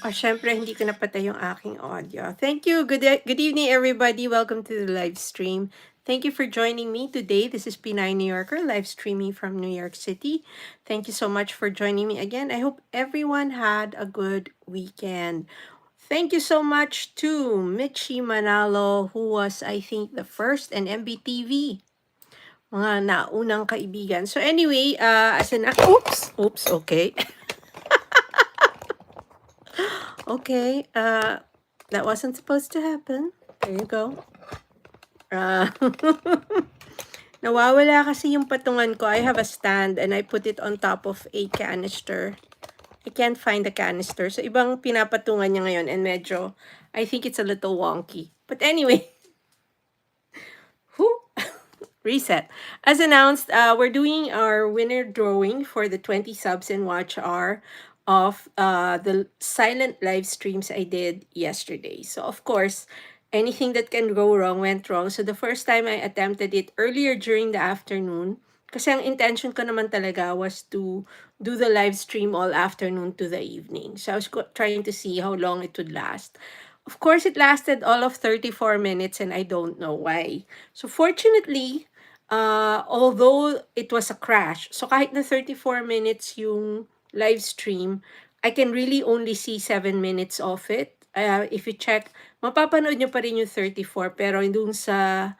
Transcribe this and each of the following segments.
Syempre, hindi ko napatay yung aking audio. Thank you. Good evening, everybody. Welcome to the live stream. Thank you for joining me today. This is Pinay New Yorker, live streaming from New York City. Thank you so much for joining me again. I hope everyone had a good weekend. Thank you so much to Michi Manalo, who was, I think, the first and MBTV. Mga naunang kaibigan. So anyway, oops, okay. Okay, that wasn't supposed to happen. There you go. Nawawala kasi yung patungan ko. I have a stand and I put it on top of a canister. I can't find the canister. So, ibang pinapatungan niya ngayon and medyo, I think it's a little wonky. But anyway, reset. As announced, we're doing our winner drawing for the 20 subs and watch hour of the silent live streams I did yesterday. So of course, anything that can go wrong went wrong. So the first time I attempted it earlier during the afternoon, kasi ang intention ko naman talaga was to do the live stream all afternoon to the evening. So I was trying to see how long it would last. Of course, it lasted all of 34 minutes and I don't know why. So fortunately, although it was a crash, so kahit na 34 minutes yung live stream, I can really only see 7 minutes of it. If you check, mapapanood nyo pa rin yung 34, pero dun sa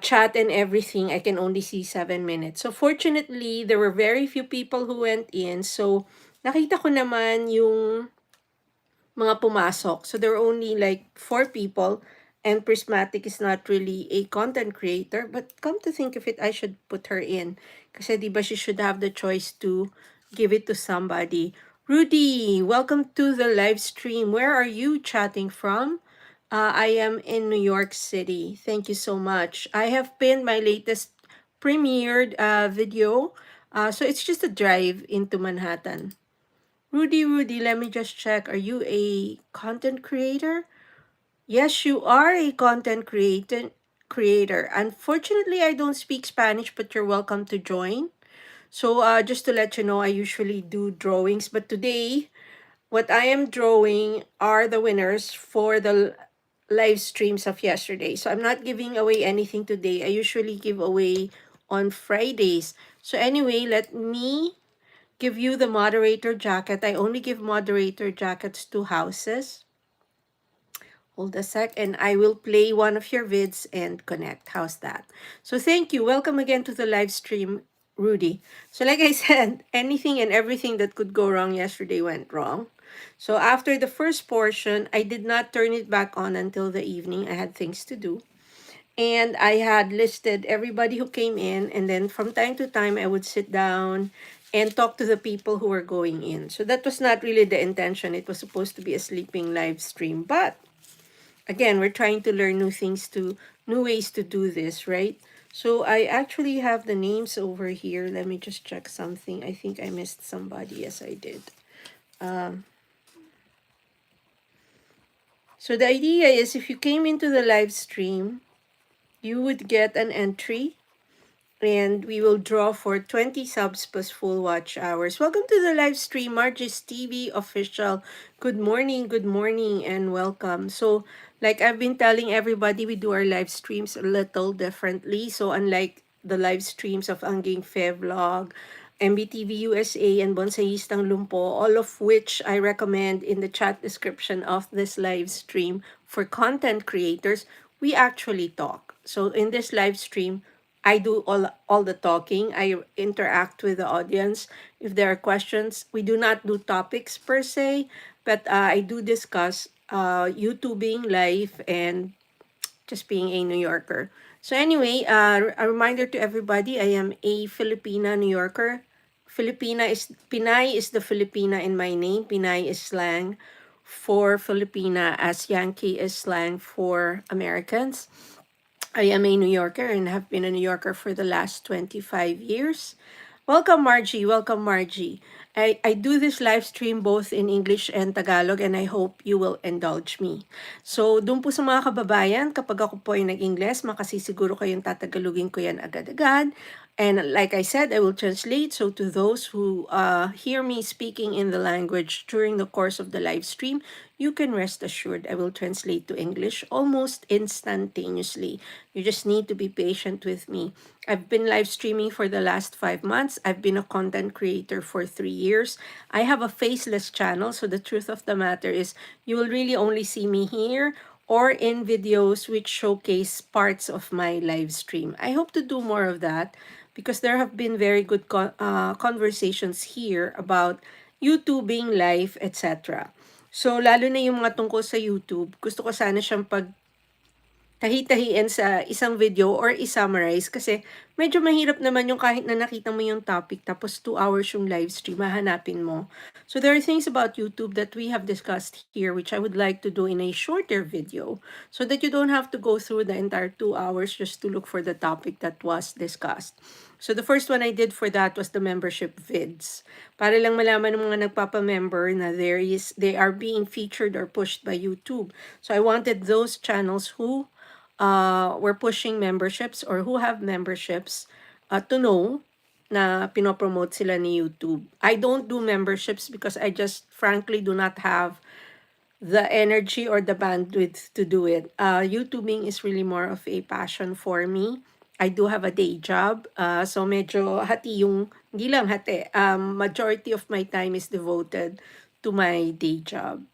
chat and everything, I can only see 7 minutes. So fortunately, there were very few people who went in. So nakita ko naman yung mga pumasok. So there were only like 4 people. And Prismatic is not really a content creator. But come to think of it, I should put her in. Kasi di ba she should have the choice to give it to somebody. Rudy, welcome to the live stream. Where are you chatting from? I am in New York City. Thank you so much. I have pinned my latest premiered video. So it's just a drive into Manhattan. Rudy, let me just check. Are you a content creator? Yes, you are a content creator. Unfortunately, I don't speak Spanish, but you're welcome to join. So just to let you know, I usually do drawings, but today, what I am drawing are the winners for the live streams of yesterday. So I'm not giving away anything today. I usually give away on Fridays. So anyway, let me give you the moderator jacket. I only give moderator jackets to houses. Hold a sec, and I will play one of your vids and connect. How's that? So thank you. Welcome again to the live stream, Rudy. So like I said, anything and everything that could go wrong yesterday went wrong. So after the first portion, I did not turn it back on until the evening. I had things to do. And I had listed everybody who came in. And then from time to time, I would sit down and talk to the people who were going in. So that was not really the intention. It was supposed to be a sleeping live stream. But again, we're trying to learn new ways to do this, right? So I actually have the names over here. Let me just check something. I think I missed somebody. Yes, I did. So the idea is if you came into the live stream, you would get an entry and we will draw for 20 subs plus full watch hours. Welcome to the live stream, Margie's TV official. Good morning, and welcome. So like I've been telling everybody, we do our live streams a little differently. So unlike the live streams of AnnggingFe vlog, MBTV USA, and BONSAYISTANG LUMPO, all of which I recommend in the chat description of this live stream for content creators, we actually talk. So in this live stream, I do all the talking. I interact with the audience. If there are questions, we do not do topics per se, but I do discuss YouTubing, life, and just being a New Yorker. So anyway, a reminder to everybody, I am a Filipina New Yorker. Pinay is the Filipina in my name. Pinay is slang for Filipina, as Yankee is slang for Americans. I am a New Yorker and have been a New Yorker for the last 25 years. Welcome, Margie. Welcome, Margie. I do this live stream both in English and Tagalog, and I hope you will indulge me. So, dun po sa mga kababayan, kapag ako po ay nag-Ingles, makasisiguro kayong tatagalugin ko yan agad-agad. And like I said, I will translate. So to those who hear me speaking in the language during the course of the live stream, you can rest assured I will translate to English almost instantaneously. You just need to be patient with me. I've been live streaming for the last 5 months. I've been a content creator for 3 years. I have a faceless channel. So the truth of the matter is you will really only see me here or in videos which showcase parts of my live stream. I hope to do more of that because there have been very good conversations here about YouTubing, life, etc. So, lalo na yung mga tungkol sa YouTube, gusto ko sana siyang tahi-tahiin sa isang video or i-summarize kasi medyo mahirap naman yung kahit na nakita mo yung topic tapos 2 hours yung live stream, hahanapin mo. So there are things about YouTube that we have discussed here which I would like to do in a shorter video so that you don't have to go through the entire 2 hours just to look for the topic that was discussed. So the first one I did for that was the membership vids. Para lang malaman ng mga nagpapa-member na they are being featured or pushed by YouTube. So I wanted those channels who we're pushing memberships or who have memberships to know na pinopromote sila ni YouTube. I don't do memberships because I just frankly do not have the energy or the bandwidth to do it. YouTubing is really more of a passion for me. I do have a day job. So medyo hati yung, hindi lang hati, majority of my time is devoted to my day job.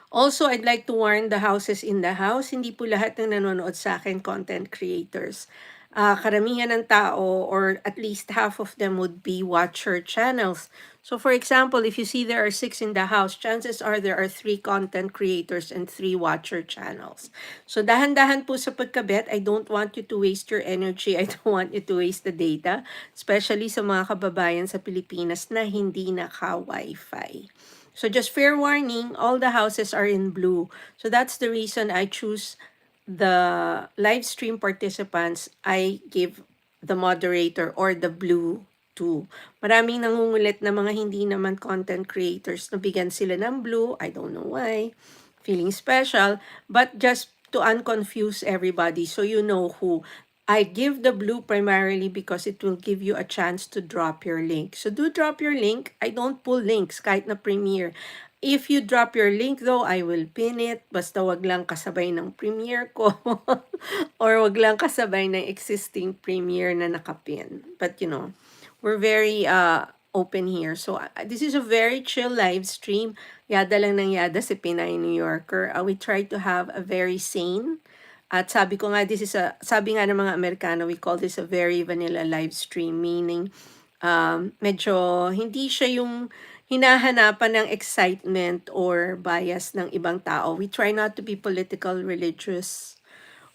Also, I'd like to warn the houses in the house, hindi po lahat ng nanonood sa akin content creators. Karamihan ng tao or at least half of them would be watcher channels. So for example, if you see there are 6 in the house, chances are there are 3 content creators and 3 watcher channels. So dahan-dahan po sa pagkabit. I don't want you to waste your energy. I don't want you to waste the data, especially sa mga kababayan sa Pilipinas na hindi naka-Wi-Fi. So just fair warning, all the houses are in blue. So that's the reason I choose the live stream participants. I give the moderator or the blue to. Maraming nangungulit na mga hindi naman content creators na bigyan sila ng blue. I don't know why. Feeling special. But just to unconfuse everybody so you know who. I give the blue primarily because it will give you a chance to drop your link. So do drop your link. I don't pull links kahit na Premiere. If you drop your link though, I will pin it. Basta wag lang kasabay ng Premiere ko. Or wag lang kasabay ng existing Premiere na nakapin. But you know, we're very open here. So this is a very chill live stream. Yada lang ng yada si Pinay New Yorker. We try to have a very sane at sabi ko nga, sabi nga ng mga Amerikano, we call this a very vanilla live stream, meaning medyo hindi siya yung hinahanapan ng excitement or bias ng ibang tao. We try not to be political, religious,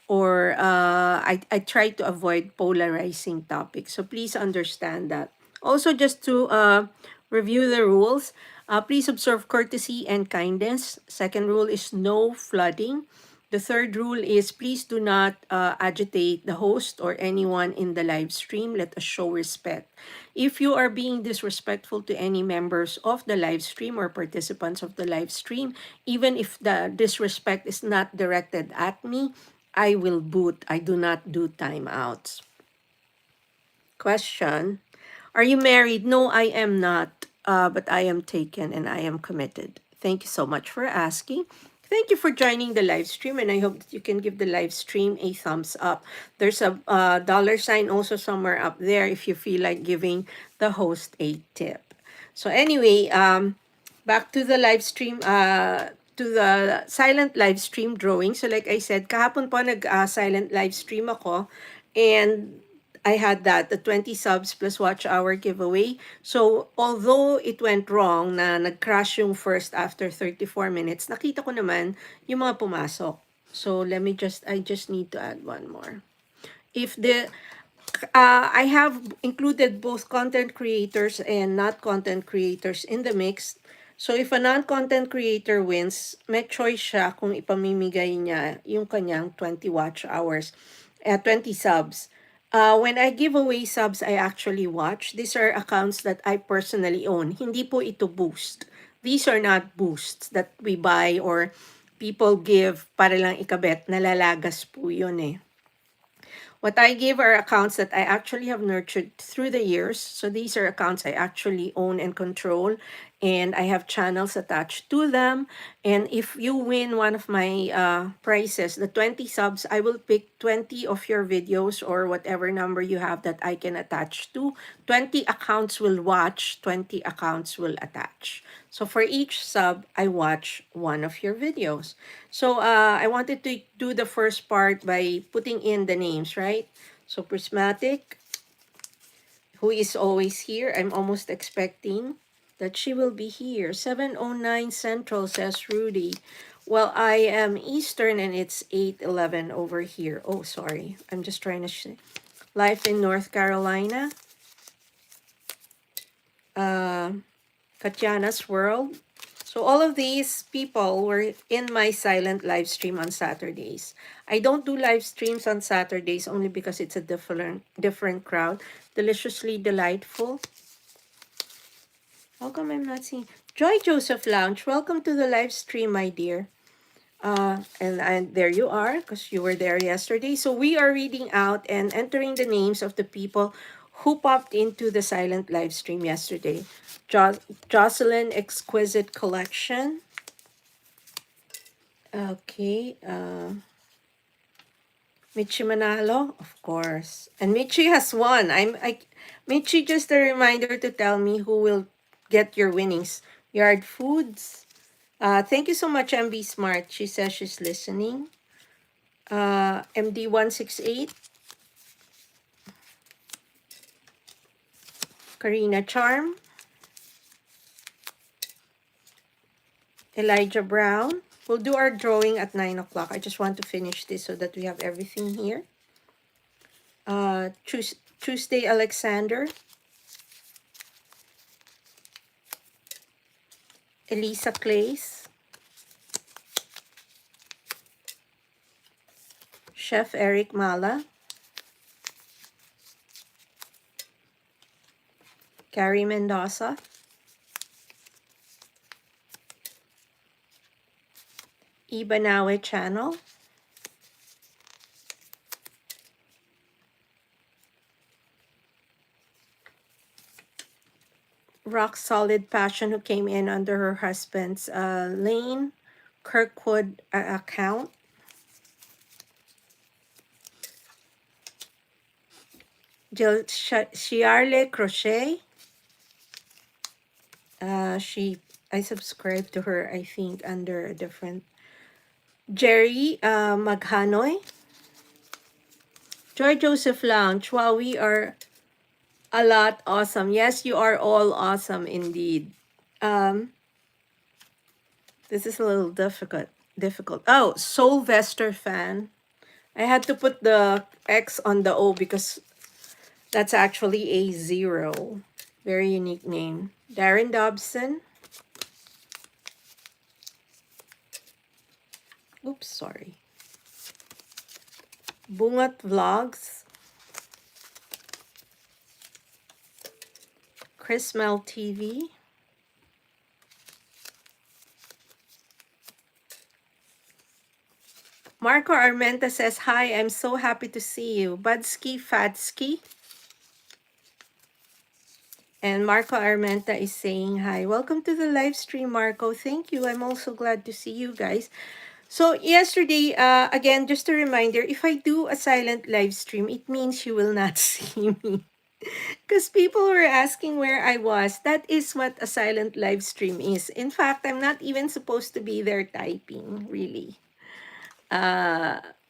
or I try to avoid polarizing topics. So please understand that. Also, just to review the rules, please observe courtesy and kindness. Second rule is no flooding. The third rule is please do not agitate the host or anyone in the live stream. Let us show respect. If you are being disrespectful to any members of the live stream or participants of the live stream, even if the disrespect is not directed at me, I will boot. I do not do timeouts. Question. Are you married? No, I am not. But I am taken and I am committed. Thank you so much for asking. Thank you for joining the live stream, and I hope that you can give the live stream a thumbs up. There's a dollar sign also somewhere up there if you feel like giving the host a tip. So anyway, back to the live stream, to the silent live stream drawing. So like I said, kahapon po nag-silent live stream ako, and I had that, the 20 subs plus watch hour giveaway. So, although it went wrong na nag-crash yung first after 34 minutes, nakita ko naman yung mga pumasok. So, I just need to add one more. If I have included both content creators and not content creators in the mix. So, if a non-content creator wins, may choice siya kung ipamimigay niya yung kanyang 20 watch hours, 20 subs. When I give away subs, I actually watch. These are accounts that I personally own. Hindi po ito boost. These are not boosts that we buy or people give para lang ikabet. Nalalagas po yun eh. What I give are accounts that I actually have nurtured through the years. So these are accounts I actually own and control, and I have channels attached to them. And if you win one of my prizes, the 20 subs, I will pick 20 of your videos or whatever number you have that I can attach to. 20 accounts will watch, 20 accounts will attach. So for each sub, I watch one of your videos. So I wanted to do the first part by putting in the names, right? So Prismatic, who is always here. I'm almost expecting that she will be here. 7:09 Central, says Rudy. Well, I am Eastern and it's 8:11 over here. Oh, sorry. I'm just trying to life in North Carolina. Katiana's World. So all of these people were in my silent live stream on Saturdays. I don't do live streams on Saturdays only because it's a different crowd. Deliciously delightful. How come I'm not seeing? Joy Joseph Lounge, welcome to the live stream, my dear. And there you are, because you were there yesterday. So we are reading out and entering the names of the people who popped into the silent live stream yesterday. Jocelyn Exquisite Collection. Okay. Michi Manalo, of course. And Michi has won. Michi, just a reminder to tell me who will get your winnings. Yard Foods. Thank you so much, MB Smart. She says she's listening. MD168. Karina Charm. Elijah Brown. We'll do our drawing at 9 o'clock. I just want to finish this so that we have everything here. Tuesday Alexander. Elisa Clays. Chef Eric Mala. Carrie Mendoza. Ibanawe Channel. Rock Solid Passion, who came in under her husband's Lane Kirkwood account. Jill Shiarle Crochet. I subscribed to her, I think, under a different. Jerry Maghanoy. Joy Joseph Lounge. Wow, we are a lot awesome. Yes, you are all awesome indeed. This is a little difficult. Oh, Sylvester fan. I had to put the X on the O because that's actually a 0. Very unique name. Darren Dobson. Oops, sorry. Bungat Vlogs. Chris Mel TV. Marco Armenta says, hi, I'm so happy to see you. Budsky Fadsky. And Marco Armenta is saying hi. Welcome to the live stream, Marco. Thank you. I'm also glad to see you guys. So yesterday, again, just a reminder, if I do a silent live stream, it means you will not see me. Because people were asking where I was. That is what a silent live stream is. In fact, I'm not even supposed to be there typing, really.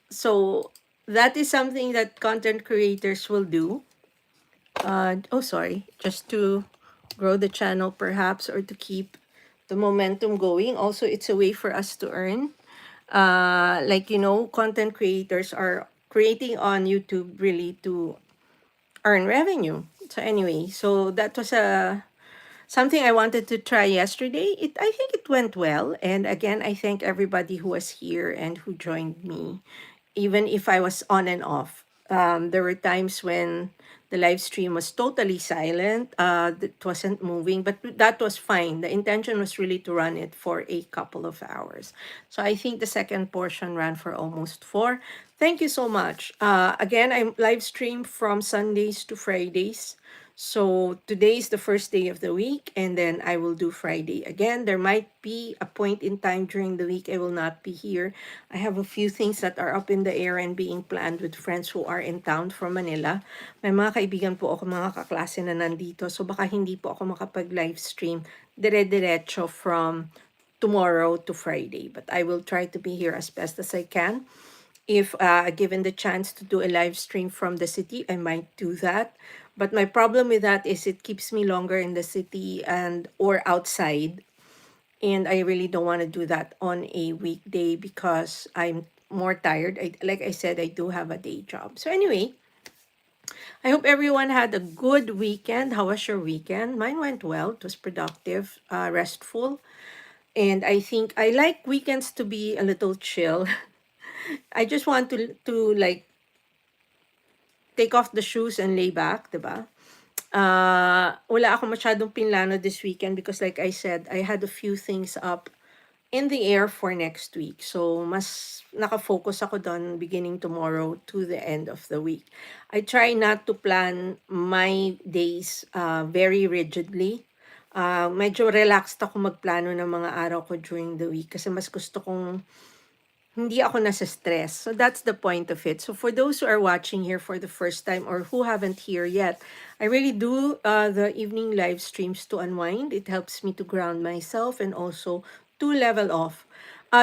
So that is something that content creators will do. Just to grow the channel perhaps, or to keep the momentum going. Also, it's a way for us to earn. Content creators are creating on YouTube really to earn revenue. So anyway, so that was something I wanted to try yesterday. I think it went well. And again, I thank everybody who was here and who joined me, even if I was on and off. There were times when the live stream was totally silent. It wasn't moving, but that was fine. The intention was really to run it for a couple of hours. So I think the second portion ran for almost 4. Thank you so much. Again, I live stream from Sundays to Fridays. So today is the first day of the week, and then I will do Friday again. There might be a point in time during the week I will not be here. I have a few things that are up in the air and being planned with friends who are in town from Manila. May mga kaibigan po ako, mga kaklase na nandito. So baka hindi po ako makapag-live stream dire-diretso from tomorrow to Friday. But I will try to be here as best as I can. If given the chance to do a live stream from the city, I might do that. But my problem with that is it keeps me longer in the city and or outside. And I really don't want to do that on a weekday because I'm more tired. Like I said, I do have a day job. So anyway, I hope everyone had a good weekend. How was your weekend? Mine went well. It was productive, restful. And I think I like weekends to be a little chill. I just want to like take off the shoes and lay back, diba? Wala ako masyadong pinlano this weekend because like I said, I had a few things up in the air for next week. So, mas nakafocus ako doon beginning tomorrow to the end of the week. I try not to plan my days very rigidly. Medyo relaxed ako magplano ng mga araw ko during the week kasi mas gusto kong hindi ako nasa-stress. So that's the point of it. So for those who are watching here for the first time or who haven't here yet, I really do the evening live streams to unwind. It helps me to ground myself and also to level off.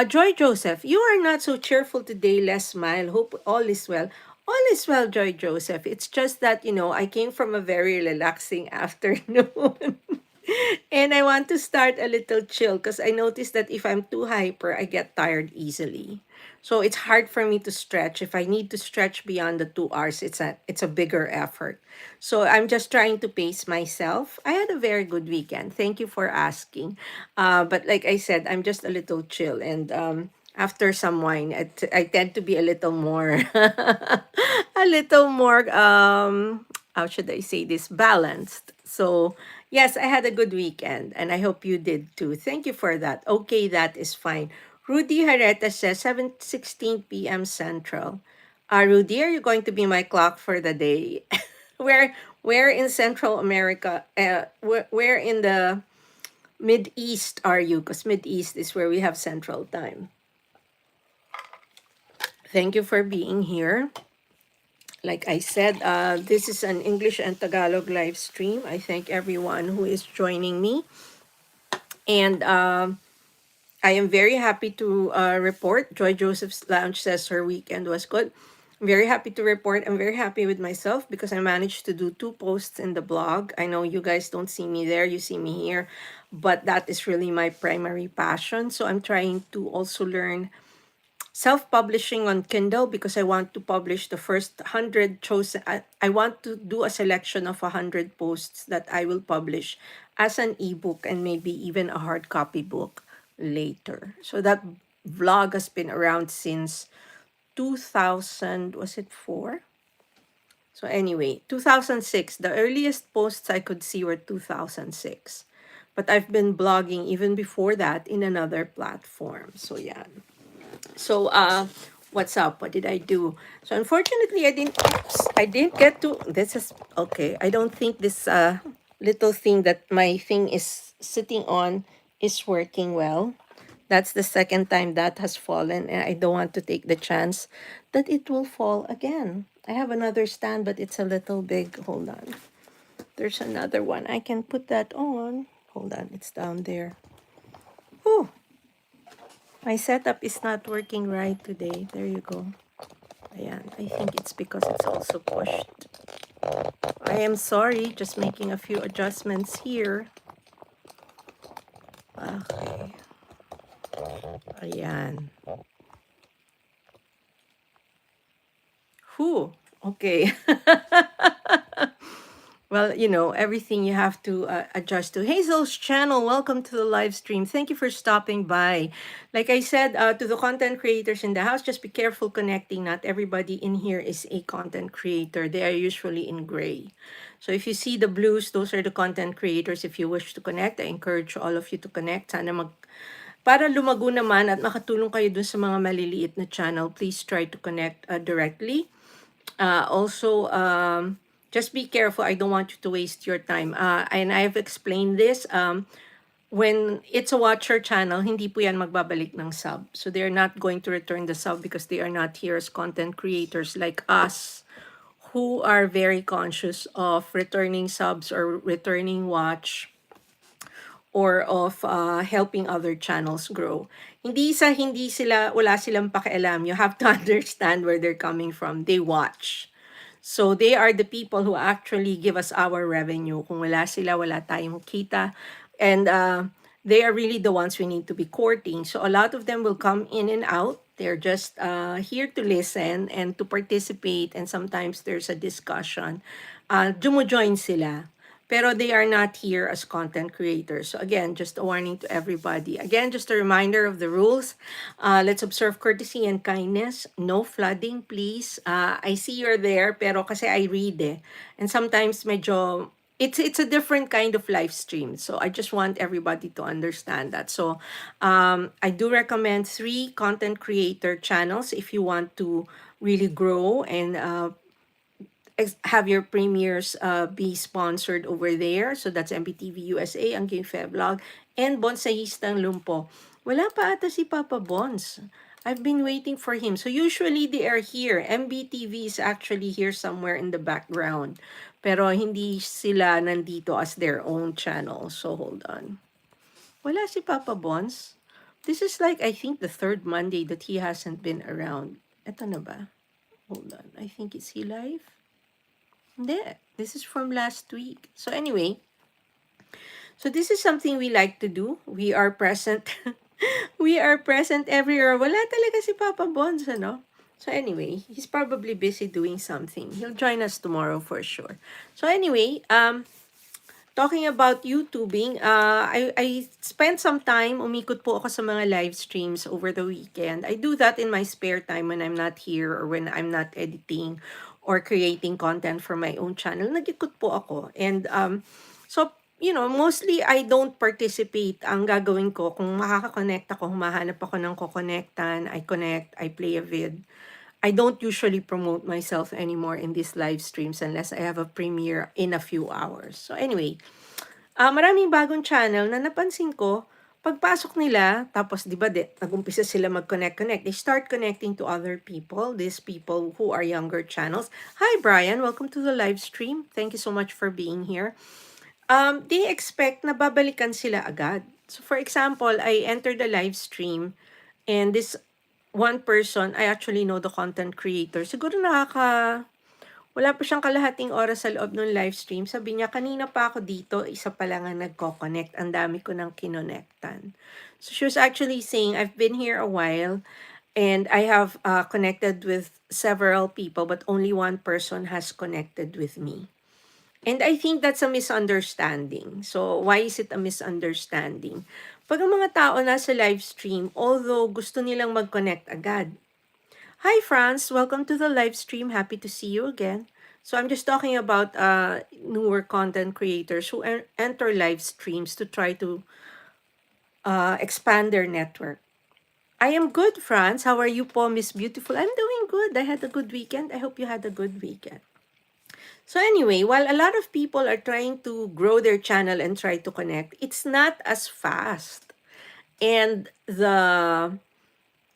Joy Joseph, you are not so cheerful today. Less smile. Hope all is well. All is well, Joy Joseph. It's just that, I came from a very relaxing afternoon. And I want to start a little chill because I noticed that if I'm too hyper, I get tired easily. So it's hard for me to stretch. If I need to stretch beyond the 2 hours, it's a bigger effort. So I'm just trying to pace myself. I had a very good weekend. Thank you for asking. But like I said, I'm just a little chill and after some wine, I tend to be a little more, a little more, how should I say this, balanced. So, yes, I had a good weekend, and I hope you did too. Thank you for that. Okay, that is fine. Rudy Hareta says 7:16 p.m. Central. Rudy, are you going to be my clock for the day? where in Central America? Where in the Mid East are you? Because Mid East is where we have Central Time. Thank you for being here. Like I said, this is an English and Tagalog live stream. I thank everyone who is joining me. And I am very happy to report. Joy Joseph's Lounge says her weekend was good. I'm very happy to report. I'm very happy with myself because I managed to do 2 posts in the blog. I know you guys don't see me there, you see me here, but that is really my primary passion. So I'm trying to also learn self-publishing on Kindle because I want to publish the first 100 chosen. I want to do a selection of 100 posts that I will publish as an ebook and maybe even a hard copy book later. So that vlog has been around since 2000, was it 4? So anyway, 2006, the earliest posts I could see were 2006. But I've been blogging even before that in another platform. So yeah. So what's up? What did I do? So unfortunately I didn't get to this is okay. I don't think this little thing that my thing is sitting on is working well. That's the second time that has fallen and I don't want to take the chance that it will fall again. I have another stand but it's a little big. Hold on. There's another one. I can put that on. Hold on. It's down there. Whew. My setup is not working right today. There you go. Ayan. I think it's because it's also pushed. I am sorry. Just making a few adjustments here. Okay. Ayan. Whew. Okay. Well, everything you have to adjust to. Hazel's channel, welcome to the live stream. Thank you for stopping by. Like I said, to the content creators in the house, just be careful connecting. Not everybody in here is a content creator. They are usually in gray. So if you see the blues, those are the content creators. If you wish to connect, I encourage all of you to connect. Para lumago naman at makatulong kayo dun sa mga maliliit na channel, please try to connect directly. Also, just be careful. I don't want you to waste your time. And I've explained this. When it's a watcher channel, hindi po yan magbabalik ng sub. So they're not going to return the sub because they are not here as content creators like us, who are very conscious of returning subs or returning watch, or of helping other channels grow. Hindi sila, wala silang pakialam. You have to understand where they're coming from. They watch. So they are the people who actually give us our revenue. Kung wala sila, wala tayong kita. And they are really the ones we need to be courting. So a lot of them will come in and out. They're just here to listen and to participate. And sometimes there's a discussion. Jumo-join sila. Pero they are not here as content creators. So again, just a warning to everybody. Again, just a reminder of the rules. Let's observe courtesy and kindness. No flooding, please. I see you're there, pero kasi I read And sometimes medyo, it's a different kind of live stream. So I just want everybody to understand that. So I do recommend 3 content creator channels if you want to really grow and have your premieres be sponsored over there. So that's MBTV USA, AnnggingFe Vlog, and Bonsayistang Lumpo. Wala pa ata si Papa Bons. I've been waiting for him. So usually they are here. MBTV is actually here somewhere in the background. Pero hindi sila nandito as their own channel. So hold on. Wala si Papa Bons. This is like, I think, the 3rd Monday that he hasn't been around. Eto na ba? Hold on. I think, is he live? Hindi. This is from last week. So anyway, so this is something we like to do. We are present. We are present everywhere. Wala talaga si Papa Bons, ano? So anyway, he's probably busy doing something. He'll join us tomorrow for sure. So anyway, talking about YouTubing, I spent some time, umikot po ako sa mga live streams over the weekend. I do that in my spare time when I'm not here or when I'm not editing or creating content for my own channel. Nag-ikot po ako. And so, mostly I don't participate. Ang gagawin ko, kung makaka-connect ako, humahanap ako ng kukonektan, I connect, I play a vid. I don't usually promote myself anymore in these live streams unless I have a premiere in a few hours. So anyway, maraming bagong channel na napansin ko, pagpasok nila, tapos di ba nag-umpisa sila mag-connect. They start connecting to other people, these people who are younger channels. Hi Brian, welcome to the live stream. Thank you so much for being here. They expect na babalikan sila agad. So for example, I entered the live stream and this one person, I actually know the content creator. Siguro wala pa siyang kalahating oras sa loob ng live stream. Sabi niya, kanina pa ako dito, isa pa lang ang nagko-connect. Ang dami ko nang kinonektan. So she was actually saying, I've been here a while and I have connected with several people, but only one person has connected with me. And I think that's a misunderstanding. So why is it a misunderstanding? Pag ang mga tao nasa live stream, although gusto nilang mag-connect agad. Hi Franz, welcome to the live stream. Happy to see you again. So I'm just talking about newer content creators who enter live streams to try to expand their network. I am good, Franz. How are you po, Miss Beautiful? I'm doing good. I had a good weekend. I hope you had a good weekend. So anyway, while a lot of people are trying to grow their channel and try to connect, it's not as fast. And the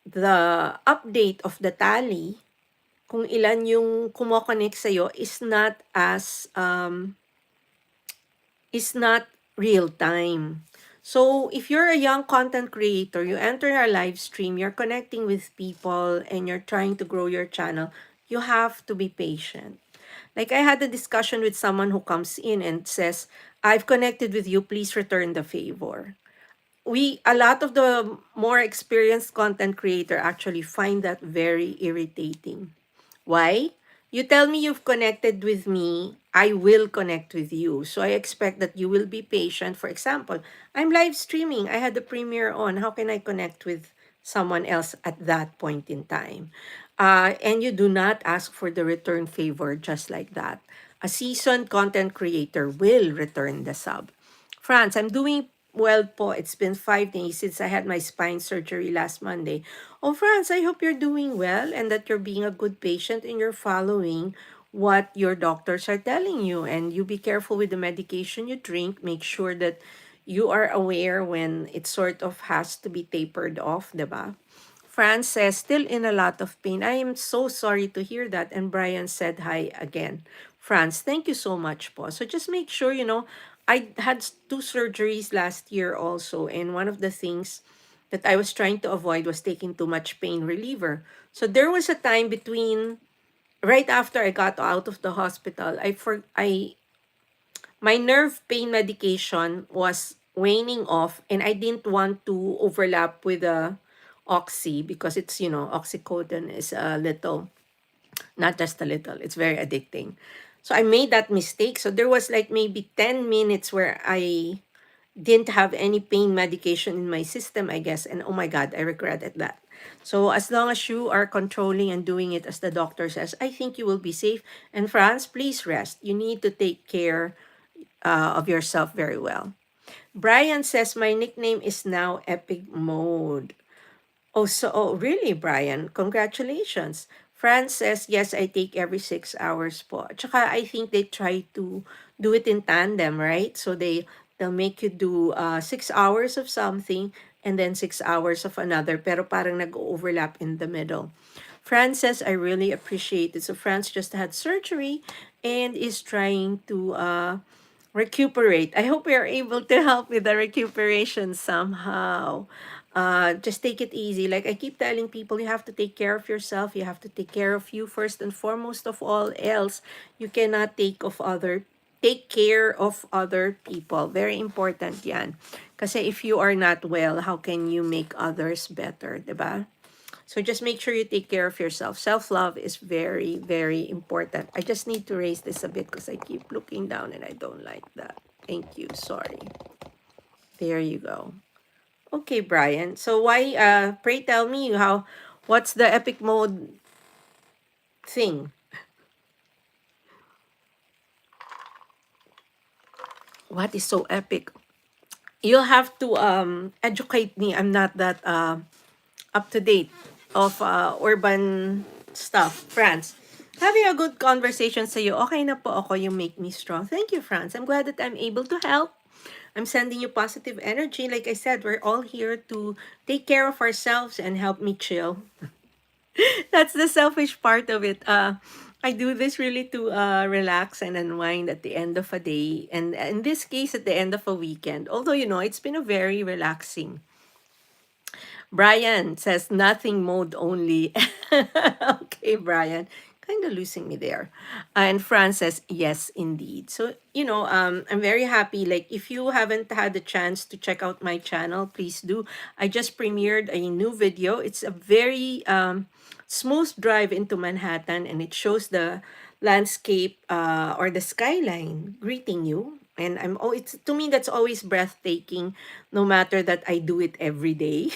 update of the tally, kung ilan yung kumokonek sa'yo, is not real time. So if you're a young content creator, you enter our live stream, you're connecting with people, and you're trying to grow your channel, you have to be patient. Like I had a discussion with someone who comes in and says, I've connected with you, please return the favor. A lot of the more experienced content creator actually find that very irritating. Why? You tell me you've connected with me, I will connect with you. So I expect that you will be patient. For example, I'm live streaming. I had the premiere on. How can I connect with someone else at that point in time? And you do not ask for the return favor just like that. A seasoned content creator will return the sub. France, I'm doing well po. It's been 5 days since I had my spine surgery last Monday. Oh, France, I hope you're doing well and that you're being a good patient and you're following what your doctors are telling you. And you be careful with the medication you drink. Make sure that you are aware when it sort of has to be tapered off, diba? France says, still in a lot of pain. I am so sorry to hear that. And Brian said hi again. France, thank you so much po. So just make sure, I had two surgeries last year also. And one of the things that I was trying to avoid was taking too much pain reliever. So there was a time between right after I got out of the hospital, my nerve pain medication was waning off and I didn't want to overlap with the oxy because it's, oxycodone is a little, not just a little, it's very addicting. So I made that mistake. So there was like maybe 10 minutes where I didn't have any pain medication in my system, I guess. And oh my God, I regretted that. So as long as you are controlling and doing it as the doctor says, I think you will be safe. And France, please rest. You need to take care of yourself very well. Brian says, my nickname is now Epic Mode. Oh, really, Brian? Congratulations. France says, yes, I take every 6 hours po. Tsaka I think they try to do it in tandem, right? So they'll make you do 6 hours of something and then 6 hours of another, pero parang nag-overlap in the middle. France says, I really appreciate it. So France just had surgery and is trying to recuperate. I hope we are able to help with the recuperation somehow. Just take it easy. Like I keep telling people, you have to take care of yourself. You have to take care of you first and foremost of all else. You cannot take care of other people. Very important yan. Kasi if you are not well, how can you make others better, diba? So just make sure you take care of yourself. Self-love is very, very important. I just need to raise this a bit because I keep looking down and I don't like that. Thank you. Sorry. There you go. Okay, Brian. So pray tell me what's the epic mode thing? What is so epic? You'll have to educate me. I'm not that up to date of urban stuff. France, having a good conversation sa iyo. Okay na po ako, you make me strong. Thank you, France. I'm glad that I'm able to help. I'm sending you positive energy. Like I said, we're all here to take care of ourselves and help me chill. That's the selfish part of it. I do this really to relax and unwind at the end of a day, and in this case, at the end of a weekend. Although, it's been a very relaxing. Brian says nothing mode only. Okay, Brian. Kind of losing me there. And Fran says, yes, indeed. So, I'm very happy. Like, if you haven't had the chance to check out my channel, please do. I just premiered a new video. It's a very smooth drive into Manhattan, and it shows the landscape or the skyline greeting you. And it's to me that's always breathtaking, no matter that I do it every day.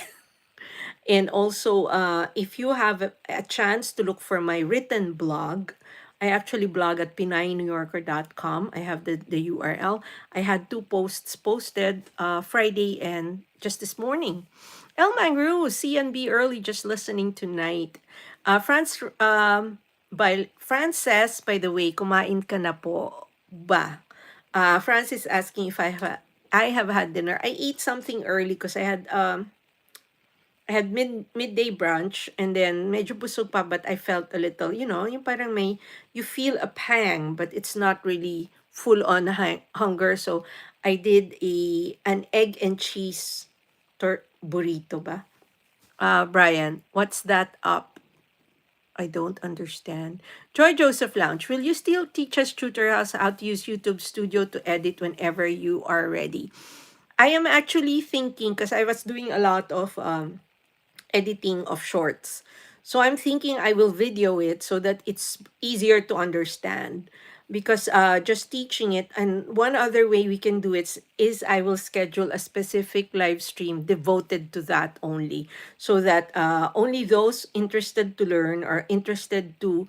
And also, if you have a chance to look for my written blog, I actually blog at PinayNewYorker.com. I have the URL. I had 2 posts posted Friday and just this morning. El Mangru, CNB early, just listening tonight. France says, by the way, kumain ka na po ba? France is asking if I have had dinner. I ate something early because I had midday brunch and then medyo busog pa but I felt a little, yung parang you feel a pang but it's not really full on hunger. So I did an egg and cheese burrito ba? Brian, what's that up? I don't understand. Joy Joseph Lounge, will you still teach us tutorials how to use YouTube Studio to edit whenever you are ready? I am actually thinking because I was doing a lot of editing of shorts. So I'm thinking I will video it so that it's easier to understand. because just teaching it. And one other way we can do it is I will schedule a specific live stream devoted to that only, so that only those interested to learn or interested to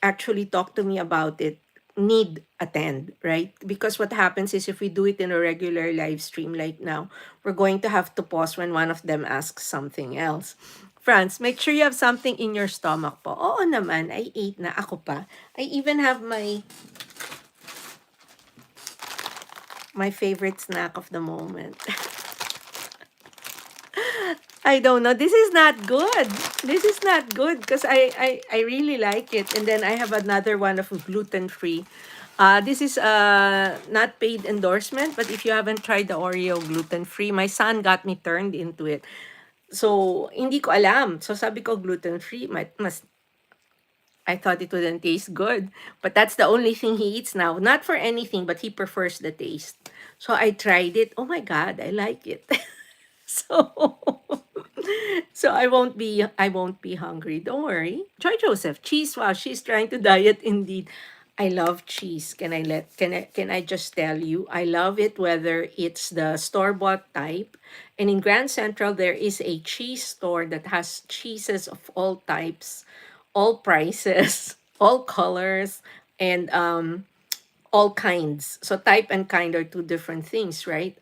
actually talk to me about it need attend, right? Because what happens is if we do it in a regular live stream like now, we're going to have to pause when one of them asks something else. Franz, make sure you have something in your stomach po. Oo naman, I ate na. Ako pa. I even have my favorite snack of the moment. I don't know. This is not good. This is not good because I really like it. And then I have another one of gluten-free. This is not paid endorsement, but if you haven't tried the Oreo gluten-free, my son got me turned into it. So, hindi ko alam. So, sabi ko gluten-free, I thought it wouldn't taste good. But that's the only thing he eats now. Not for anything, but he prefers the taste. So, I tried it. Oh my God, I like it. So, so I won't be hungry. Don't worry. Joy Joseph, cheese. Wow, she's trying to diet indeed. I love cheese. Can I just tell you? I love it whether it's the store-bought type. And in Grand Central there is a cheese store that has cheeses of all types, all prices, all colors, and all kinds. So type and kind are two different things, right?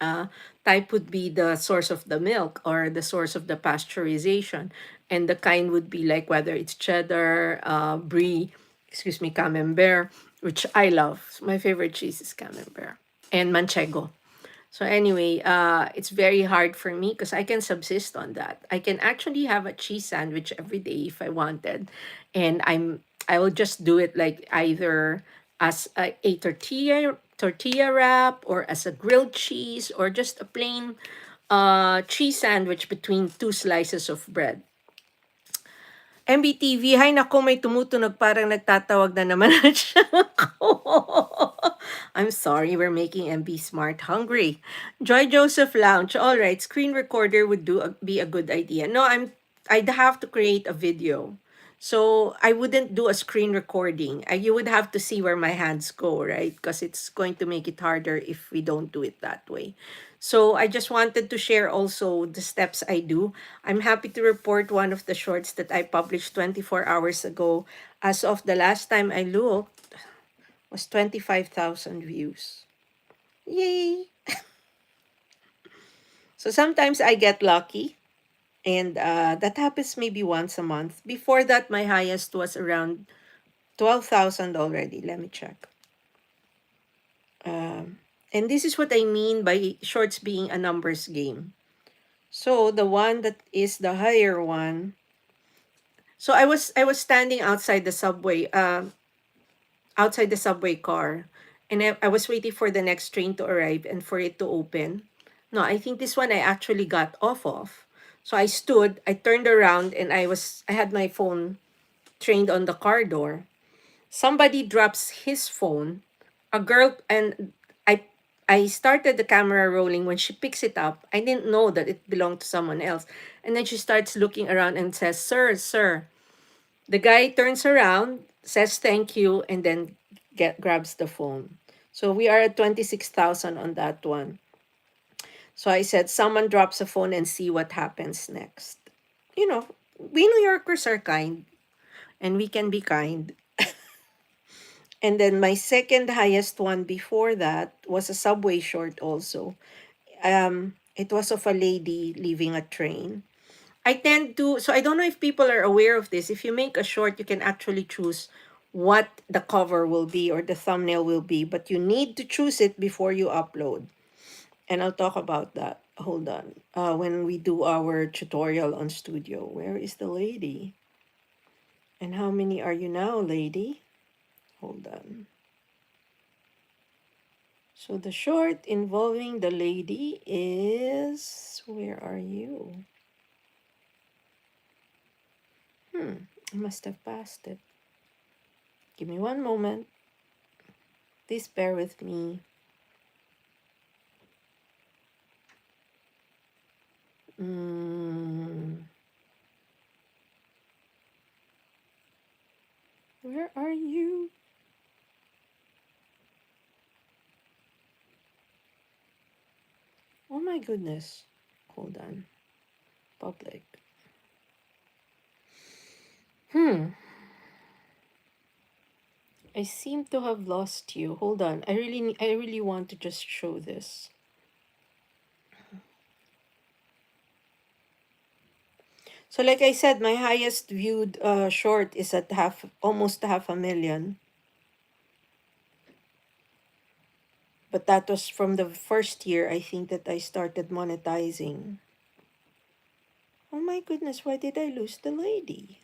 Type would be the source of the milk or the source of the pasteurization, and the kind would be like whether it's cheddar, brie, excuse me, camembert, which I love. So my favorite cheese is camembert and manchego. So anyway, it's very hard for me because I can subsist on that. I can actually have a cheese sandwich every day if I wanted, and I will just do it like either as a tortilla wrap or as a grilled cheese or just a plain cheese sandwich between two slices of bread. MBTV, hay nako, may tumutunog, parang nagtatawag na naman siya ako. I'm sorry, we're making MB Smart hungry. Joy Joseph Lounge, all right, screen recorder would be a good idea. No, I'd have to create a video. So I wouldn't do a screen recording. You would have to see where my hands go, right? Because it's going to make it harder if we don't do it that way. So I just wanted to share also the steps I do. I'm happy to report one of the shorts that I published 24 hours ago. As of the last time I looked, was 25,000 views. Yay! So sometimes I get lucky, and that happens maybe once a month. Before that, my highest was around 12,000 already. Let me check. And this is what I mean by shorts being a numbers game. So the one that is the higher one. So I was standing outside the subway car, and I was waiting for the next train to arrive and for it to open. No, I think this one I actually got off of. So I stood, I turned around, and I had my phone trained on the car door. Somebody drops his phone, a girl, and I started the camera rolling. When she picks it up, I didn't know that it belonged to someone else. And then she starts looking around and says, "Sir, sir." The guy turns around, says thank you, and then grabs the phone. So we are at 26,000 on that one. So I said, someone drops a phone and see what happens next. You know, we New Yorkers are kind, and we can be kind. And then my second highest one before that was a subway short also. It was of a lady leaving a train. I tend to, so I don't know if people are aware of this. If you make a short, you can actually choose what the cover will be or the thumbnail will be, but you need to choose it before you upload. And I'll talk about that. Hold on. When we do our tutorial on Studio. Where is the lady? And how many are you now, lady? Hold on. So the short involving the lady is, where are you? I must have passed it. Give me one moment. Please bear with me. Where are you? my goodness. Hold on. Public. I seem to have lost you. Hold on. I really want to just show this. So like I said, my highest viewed short is at almost 500,000. But that was from the first year, I think, that I started monetizing. Oh my goodness, why did I lose the lady?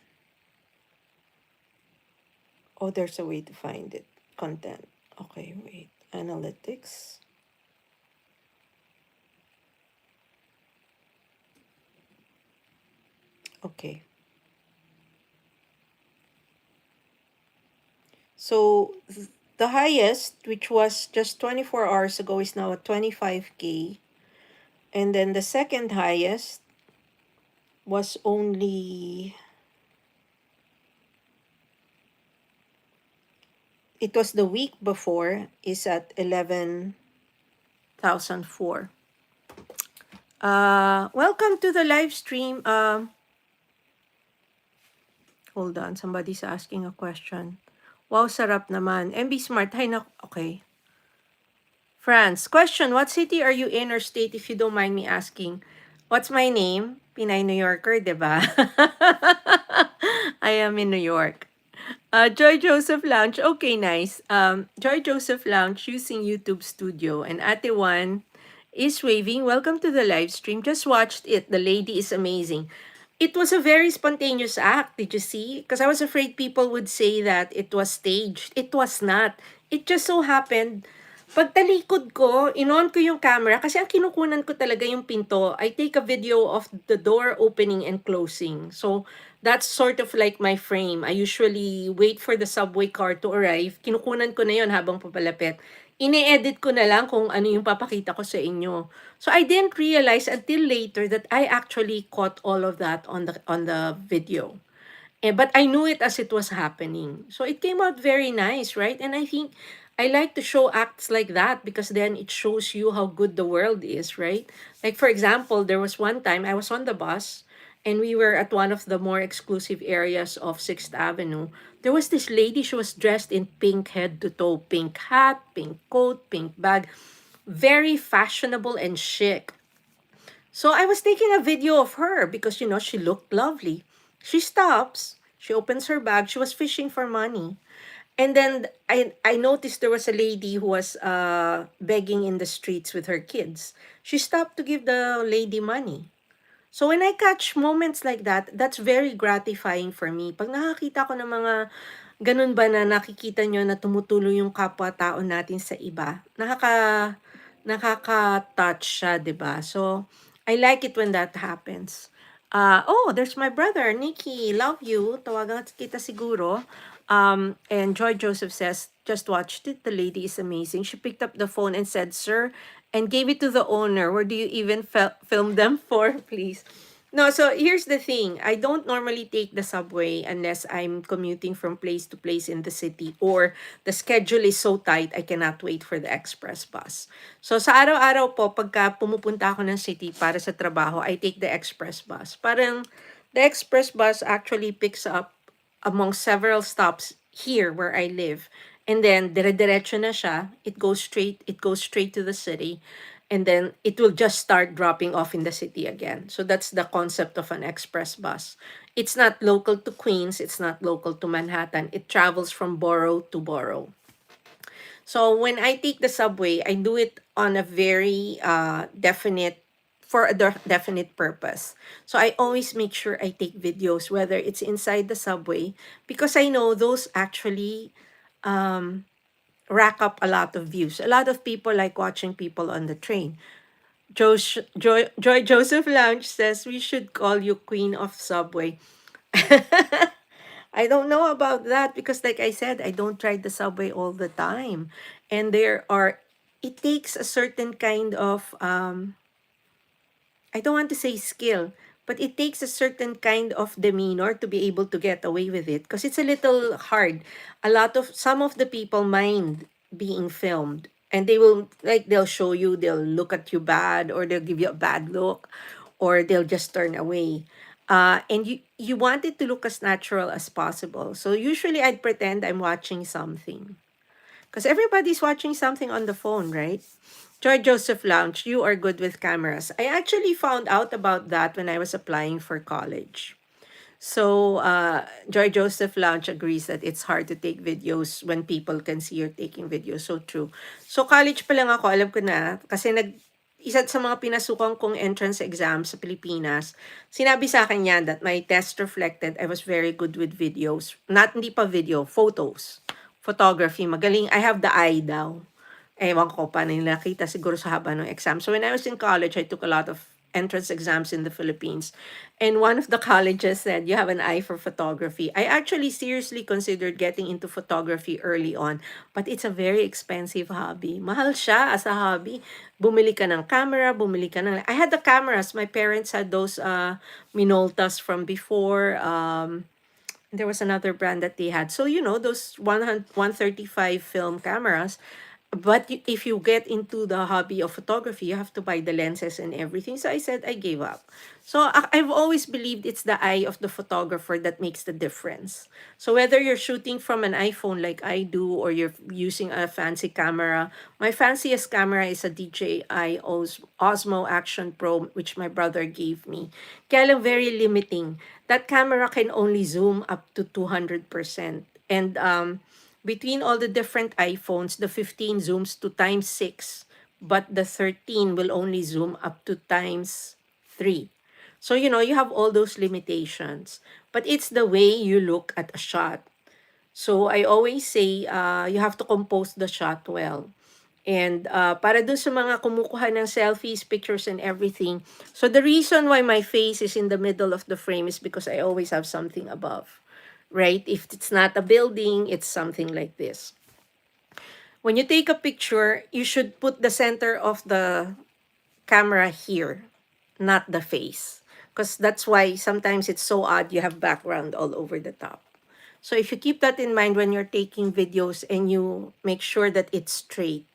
Oh, there's a way to find it. Content. Okay, wait. Analytics. Okay. So the highest, which was just 24 hours ago, is now at 25K. And then the second highest was only, it was the week before, is at 11,004. Welcome to the live stream. Hold on, somebody's asking a question. Wow, sarap naman. MB Smart, hi na, okay. France, question, what city are you in or state if you don't mind me asking? What's my name? Pinay New Yorker, diba? I am in New York. Joy Joseph Lounge, okay, nice. Joy Joseph Lounge using YouTube Studio, and Ate One is waving. Welcome to the live stream. Just watched it. The lady is amazing. It was a very spontaneous act. Did you see? Because I was afraid people would say that it was staged. It was not. It just so happened. Pag talikod ko, in-on ko yung camera kasi ang kinukunan ko talaga yung pinto. I take a video of the door opening and closing. So, that's sort of like my frame. I usually wait for the subway car to arrive. Kinukunan ko na yon habang papalapit. Ine-edit ko na lang kung ano yung papakita ko sa inyo. So, I didn't realize until later that I actually caught all of that on the video. But I knew it as it was happening. So it came out very nice, right? And I think I like to show acts like that because then it shows you how good the world is, right? Like, for example, there was one time I was on the bus and we were at one of the more exclusive areas of 6th Avenue. There was this lady, she was dressed in pink head to toe, pink hat, pink coat, pink bag, very fashionable and chic. So I was taking a video of her because, she looked lovely. She stops, she opens her bag, she was fishing for money. And then I noticed there was a lady who was begging in the streets with her kids. She stopped to give the lady money. So when I catch moments like that, that's very gratifying for me. Pag nakakita ko ng mga ganun ba na nakikita nyo na tumutulong yung kapwa-tao natin sa iba, nakaka-touch siya, 'di ba? So, I like it when that happens. Oh, there's my brother, Nikki. Love you. Tawagan kita siguro. And Joy Joseph says, just watched it. The lady is amazing. She picked up the phone and said, "Sir," and gave it to the owner. Where do you even film them for, please? No, so here's the thing. I don't normally take the subway unless I'm commuting from place to place in the city or the schedule is so tight I cannot wait for the express bus. So sa araw-araw po, pagka pumupunta ako ng city para sa trabaho, I take the express bus. Parang the express bus actually picks up among several stops here where I live. And then dire-diretso na siya. It goes straight to the city. And then it will just start dropping off in the city again. So that's the concept of an express bus. It's not local to Queens, it's not local to Manhattan. It travels from borough to borough. So when I take the subway, I do it on a very for a definite purpose. So I always make sure I take videos, whether it's inside the subway, because I know those actually rack up a lot of views. A lot of people like watching people on the train. Joy Joseph Lounge says we should call you Queen of Subway. I don't know about that because, like I said, I don't ride the subway all the time. And it takes a certain kind of, I don't want to say skill, but it takes a certain kind of demeanor to be able to get away with it because it's a little hard. Some of the people mind being filmed. And they will, like, they'll show you, they'll look at you bad, or they'll give you a bad look, or they'll just turn away. And you want it to look as natural as possible. So usually I'd pretend I'm watching something. Because everybody's watching something on the phone, right? Joy Joseph Lounge, you are good with cameras. I actually found out about that when I was applying for college. So, Joy Joseph Lounge agrees that it's hard to take videos when people can see you're taking videos. So true. So, college pa lang ako, alam ko na, kasi isa sa mga pinasukan kong entrance exam sa Pilipinas, sinabi sa akin yan that my test reflected I was very good with videos. Hindi pa video, photos. Photography. Magaling. I have the eye daw. Ewan ko paano nila nakita, siguro sa haba ng exam. So when I was in college, I took a lot of entrance exams in the Philippines. And one of the colleges said, you have an eye for photography. I actually seriously considered getting into photography early on, but it's a very expensive hobby. Mahal siya as a hobby. Bumili ka ng camera, bumili ka ng... I had the cameras. My parents had those Minoltas from before. There was another brand that they had. So, those 135 film cameras. But if you get into the hobby of photography, you have to buy the lenses and everything. So I said I gave up. So I've always believed it's the eye of the photographer that makes the difference. So whether you're shooting from an iPhone like I do, or you're using a fancy camera, my fanciest camera is a DJI Osmo Action Pro, which my brother gave me. Kaya lang very limiting. That camera can only zoom up to 200%. And between all the different iPhones, the 15 zooms to times 6, but the 13 will only zoom up to times 3. So, you have all those limitations. But it's the way you look at a shot. So, I always say, you have to compose the shot well. And para dun sa mga kumukuha ng selfies, pictures, and everything. So, the reason why my face is in the middle of the frame is because I always have something above. Right? If it's not a building, it's something like this. When you take a picture, you should put the center of the camera here, not the face. Because that's why sometimes it's so odd you have background all over the top. So if you keep that in mind when you're taking videos and you make sure that it's straight,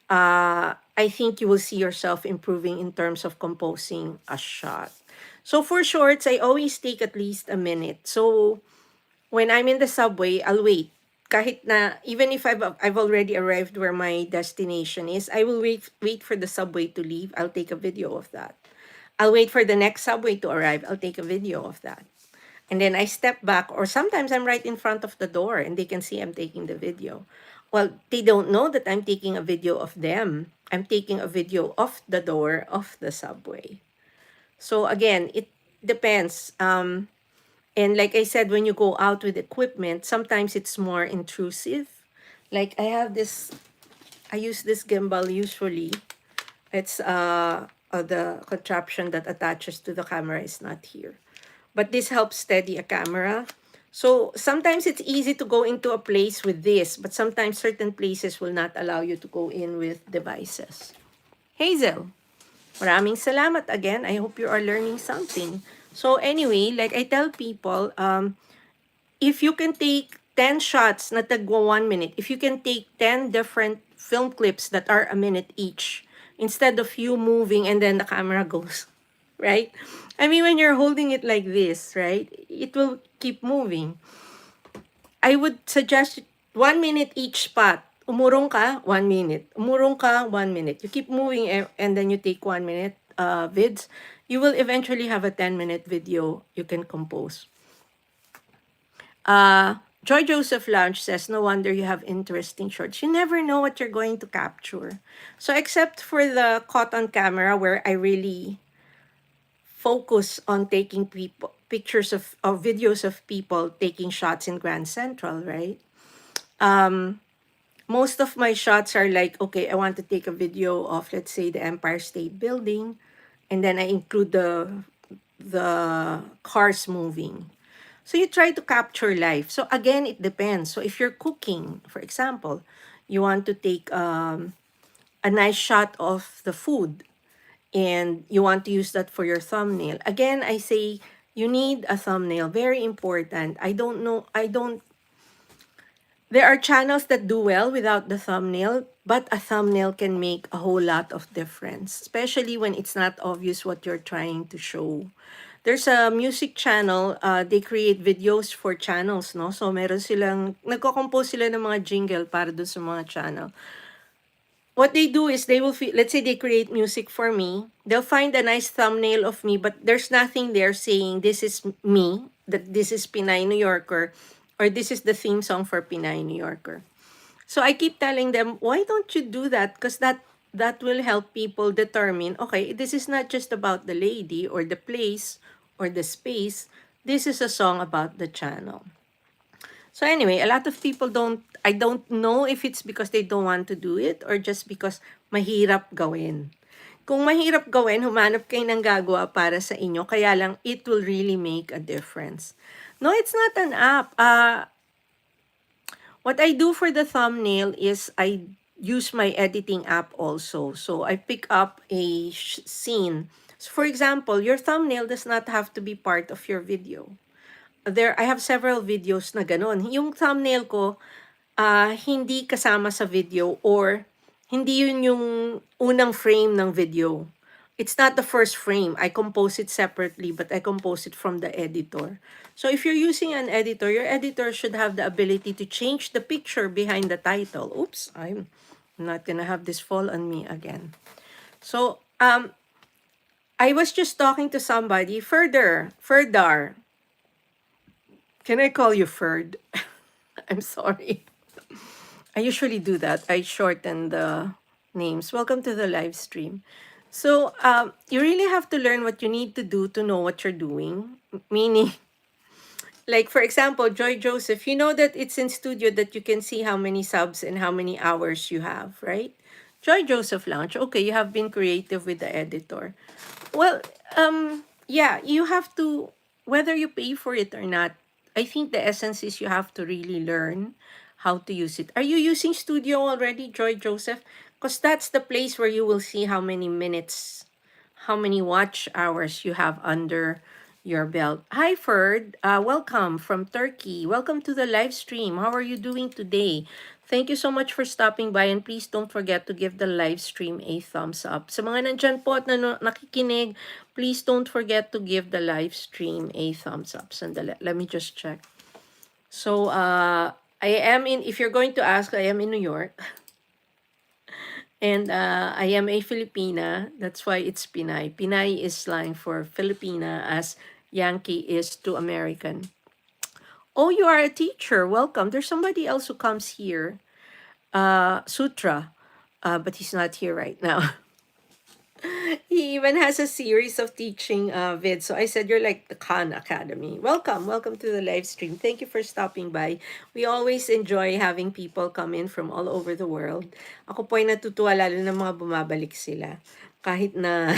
I think you will see yourself improving in terms of composing a shot. So for shorts, I always take at least a minute. So when I'm in the subway, I'll wait. Kahit na, even if I've already arrived where my destination is, I will wait for the subway to leave. I'll take a video of that. I'll wait for the next subway to arrive. I'll take a video of that. And then I step back, or sometimes I'm right in front of the door and they can see I'm taking the video. Well, they don't know that I'm taking a video of them. I'm taking a video of the door of the subway. So again, it depends. And like I said, when you go out with equipment, sometimes it's more intrusive. Like I use this gimbal usually. It's the contraption that attaches to the camera is not here. But this helps steady a camera. So sometimes it's easy to go into a place with this, but sometimes certain places will not allow you to go in with devices. Hazel, maraming salamat again. I hope you are learning something. So anyway, like I tell people, if you can take 10 shots na tagwa 1 minute, if you can take 10 different film clips that are a minute each, instead of you moving and then the camera goes, right? I mean, when you're holding it like this, right, it will keep moving. I would suggest 1 minute each spot. Umurong ka, 1 minute. Umurong ka, 1 minute. You keep moving and then you take 1 minute vids. You will eventually have a 10-minute video you can compose. Joy Joseph Lounge says, no wonder you have interesting shorts. You never know what you're going to capture. So except for the cotton camera where I really focus on taking pictures of videos of people taking shots in Grand Central, right? Most of my shots are like, okay, I want to take a video of, let's say, the Empire State Building, and then I include the cars moving. So you try to capture life. So again, it depends. So if you're cooking, for example, you want to take a nice shot of the food and you want to use that for your thumbnail. Again, I say you need a thumbnail. Very important. There are channels that do well without the thumbnail. but a thumbnail can make a whole lot of difference, especially when it's not obvious what you're trying to show. There's a music channel, they create videos for channels, no? So meron silang, nagko-compose sila ng mga jingle para dun sa mga channel. What they do is they will, let's say they create music for me, they'll find a nice thumbnail of me, but there's nothing there saying this is me, that this is Pinay New Yorker, or this is the theme song for Pinay New Yorker. So I keep telling them, why don't you do that? Because that will help people determine, okay, this is not just about the lady or the place or the space. This is a song about the channel. So anyway, a lot of people I don't know if it's because they don't want to do it or just because mahirap gawin. Kung mahirap gawin, humanap kayo ng gagawa para sa inyo, kaya lang it will really make a difference. No, it's not an app. What I do for the thumbnail is I use my editing app also. So I pick up a scene. So for example, your thumbnail does not have to be part of your video. I have several videos na ganun. Yung thumbnail ko, hindi kasama sa video or hindi yun yung unang frame ng video. It's not the first frame. I compose it separately, but I compose it from the editor. So if you're using an editor, your editor should have the ability to change the picture behind the title. Oops, I'm not gonna have this fall on me again. So, I was just talking to somebody, Ferdar. Can I call you Ferd? I'm sorry. I usually do that. I shorten the names. Welcome to the live stream. So, you really have to learn what you need to do to know what you're doing. Meaning, like for example, Joy Joseph, you know that it's in studio that you can see how many subs and how many hours you have, right? Joy Joseph Lounge. Okay, you have been creative with the editor. Well, yeah, you have to, whether you pay for it or not, I think the essence is you have to really learn how to use it. Are you using Studio already, Joy Joseph? Because that's the place where you will see how many minutes, how many watch hours you have under your belt. Hi, Ferd. Welcome from Turkey. Welcome to the live stream. How are you doing today? Thank you so much for stopping by, and please don't forget to give the live stream a thumbs up. Sa mga nandyan po at nakikinig, please don't forget to give the live stream a thumbs up. Sandali, let me just check. So, I am in, if you're going to ask, I am in New York. And I am a Filipina. That's why it's Pinay. Pinay is slang for Filipina, as Yankee is to American. Oh, you are a teacher. Welcome. There's somebody else who comes here. Sutra. But he's not here right now. He even has a series of teaching vids. So I said, you're like the Khan Academy. Welcome. Welcome to the live stream. Thank you for stopping by. We always enjoy having people come in from all over the world. Ako po ay natutuwa lalo na mga bumabalik sila. Kahit na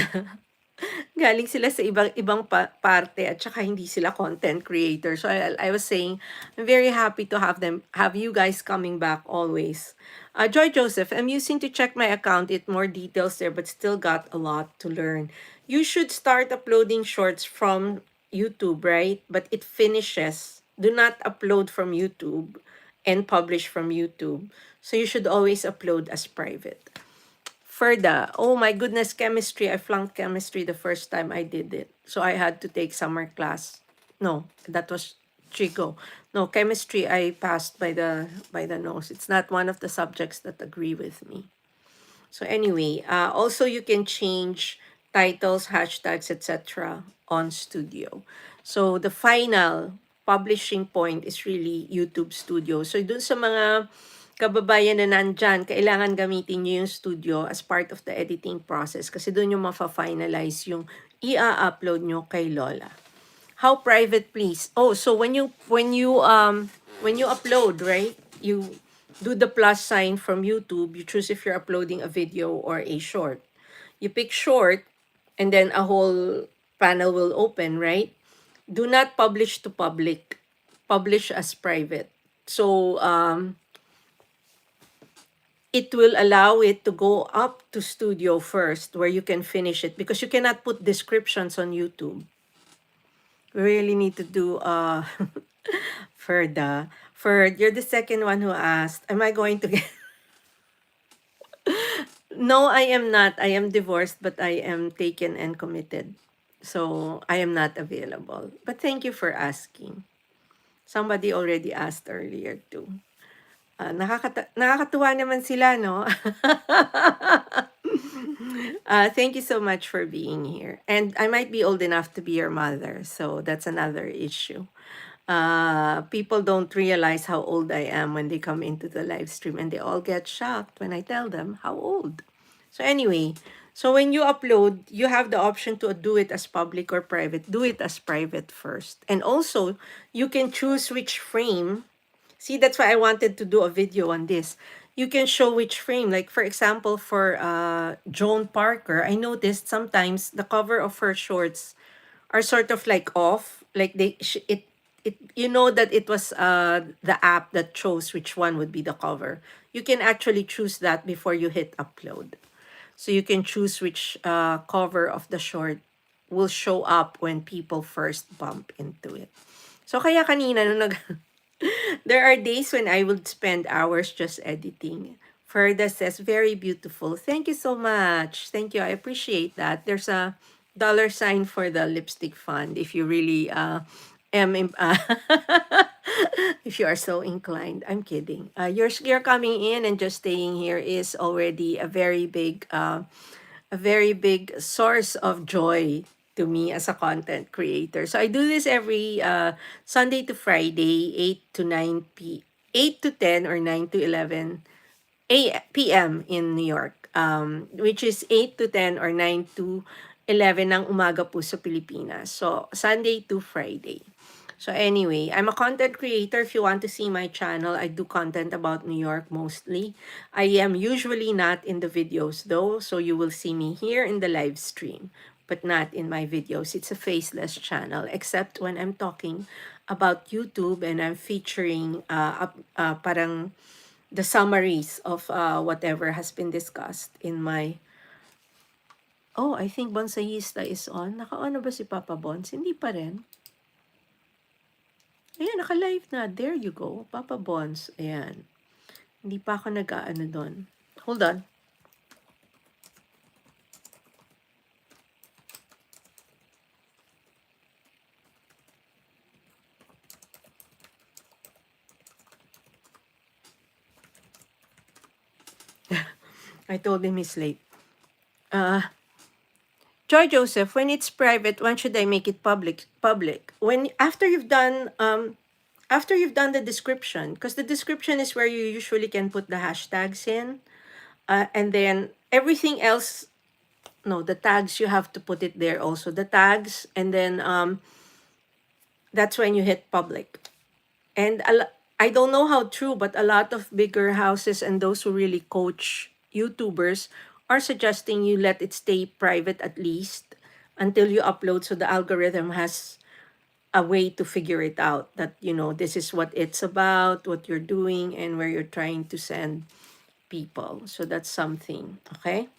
galing sila sa ibang parte at saka hindi sila content creator. So I was saying, I'm very happy to have you guys coming back always. Joy Joseph, I'm using to check my account. It more details there, but still got a lot to learn. You should start uploading shorts from YouTube, right? But it finishes. Do not upload from YouTube and publish from YouTube. So you should always upload as private. Ferda, oh my goodness, chemistry. I flunked chemistry the first time I did it. So I had to take summer class. No, that was Chico. No, chemistry I passed by the nose. It's not one of the subjects that agree with me. So anyway, also you can change titles, hashtags, etc. on Studio. So the final publishing point is really YouTube Studio. So dun sa mga kababayan na nandyan, kailangan gamitin nyo yung Studio as part of the editing process kasi dun yung mafa-finalize yung i-upload nyo kay Lola. How private, please? Oh, so when you upload, right? You do the plus sign from YouTube. You choose if you're uploading a video or a short. You pick short, and then a whole panel will open, right? Do not publish to public. Publish as private. So, it will allow it to go up to Studio first, where you can finish it, because you cannot put descriptions on YouTube. We really need to do Ferda. Ferd, you're the second one who asked, am I going to get No, I am not. I am divorced, but I am taken and committed. So I am not available. But thank you for asking. Somebody already asked earlier too. Nakakatuwa naman sila, no? Thank you so much for being here. And I might be old enough to be your mother, so that's another issue. People don't realize how old I am when they come into the live stream, and they all get shocked when I tell them how old. So anyway, so when you upload, you have the option to do it as public or private. Do it as private first. And also, you can choose which frame. See, that's why I wanted to do a video on this. You can show which frame. Like, for example, for Joan Parker, I noticed sometimes the cover of her shorts are sort of like off. Like it you know that it was the app that chose which one would be the cover. You can actually choose that before you hit upload. So you can choose which cover of the short will show up when people first bump into it. So kaya kanina nung there are days when I would spend hours just editing. Ferda says, very beautiful. Thank you so much. Thank you. I appreciate that. There's a dollar sign for the lipstick fund if you really if you are so inclined. I'm kidding. You're coming in and just staying here is already a very big source of joy to me as a content creator. So I do this every Sunday to Friday, 8 to 9 8 to 10 or 9 to 11 p.m. in New York, which is 8 to 10 or 9 to 11 ng umaga po sa Pilipinas. So, Sunday to Friday. So anyway, I'm a content creator. If you want to see my channel, I do content about New York mostly. I am usually not in the videos though, so you will see me here in the live stream, but not in my videos. It's a faceless channel, except when I'm talking about YouTube and I'm featuring parang the summaries of whatever has been discussed in my... Oh, I think Bonsayista is on. Naka-on na ba si Papa Bons? Hindi pa rin. Ayan, naka-live na. There you go. Papa Bons. Ayan. Hindi pa ako nag-aano doon. Hold on. I told him he's late. Joy Joseph, when it's private, when should I make it public? When after you've done the description, because the description is where you usually can put the hashtags in, and then everything else. No, the tags, you have to put it there also. The tags, and then that's when you hit public. And I don't know how true, but a lot of bigger houses and those who really coach YouTubers are suggesting you let it stay private at least until you upload, so the algorithm has a way to figure it out, that this is what it's about, what you're doing, and where you're trying to send people. So that's something, okay?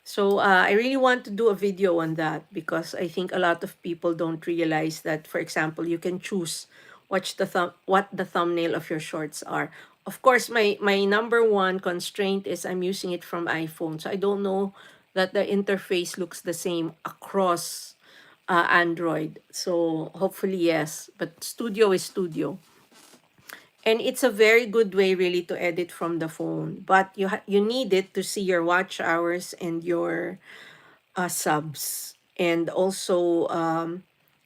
So I really want to do a video on that, because I think a lot of people don't realize that, for example, you can choose what the thumbnail of your shorts are. Of course, my number one constraint is I'm using it from iPhone. So I don't know that the interface looks the same across Android. So hopefully yes, but Studio is Studio. And it's a very good way really to edit from the phone. But you need it to see your watch hours and your subs. And also,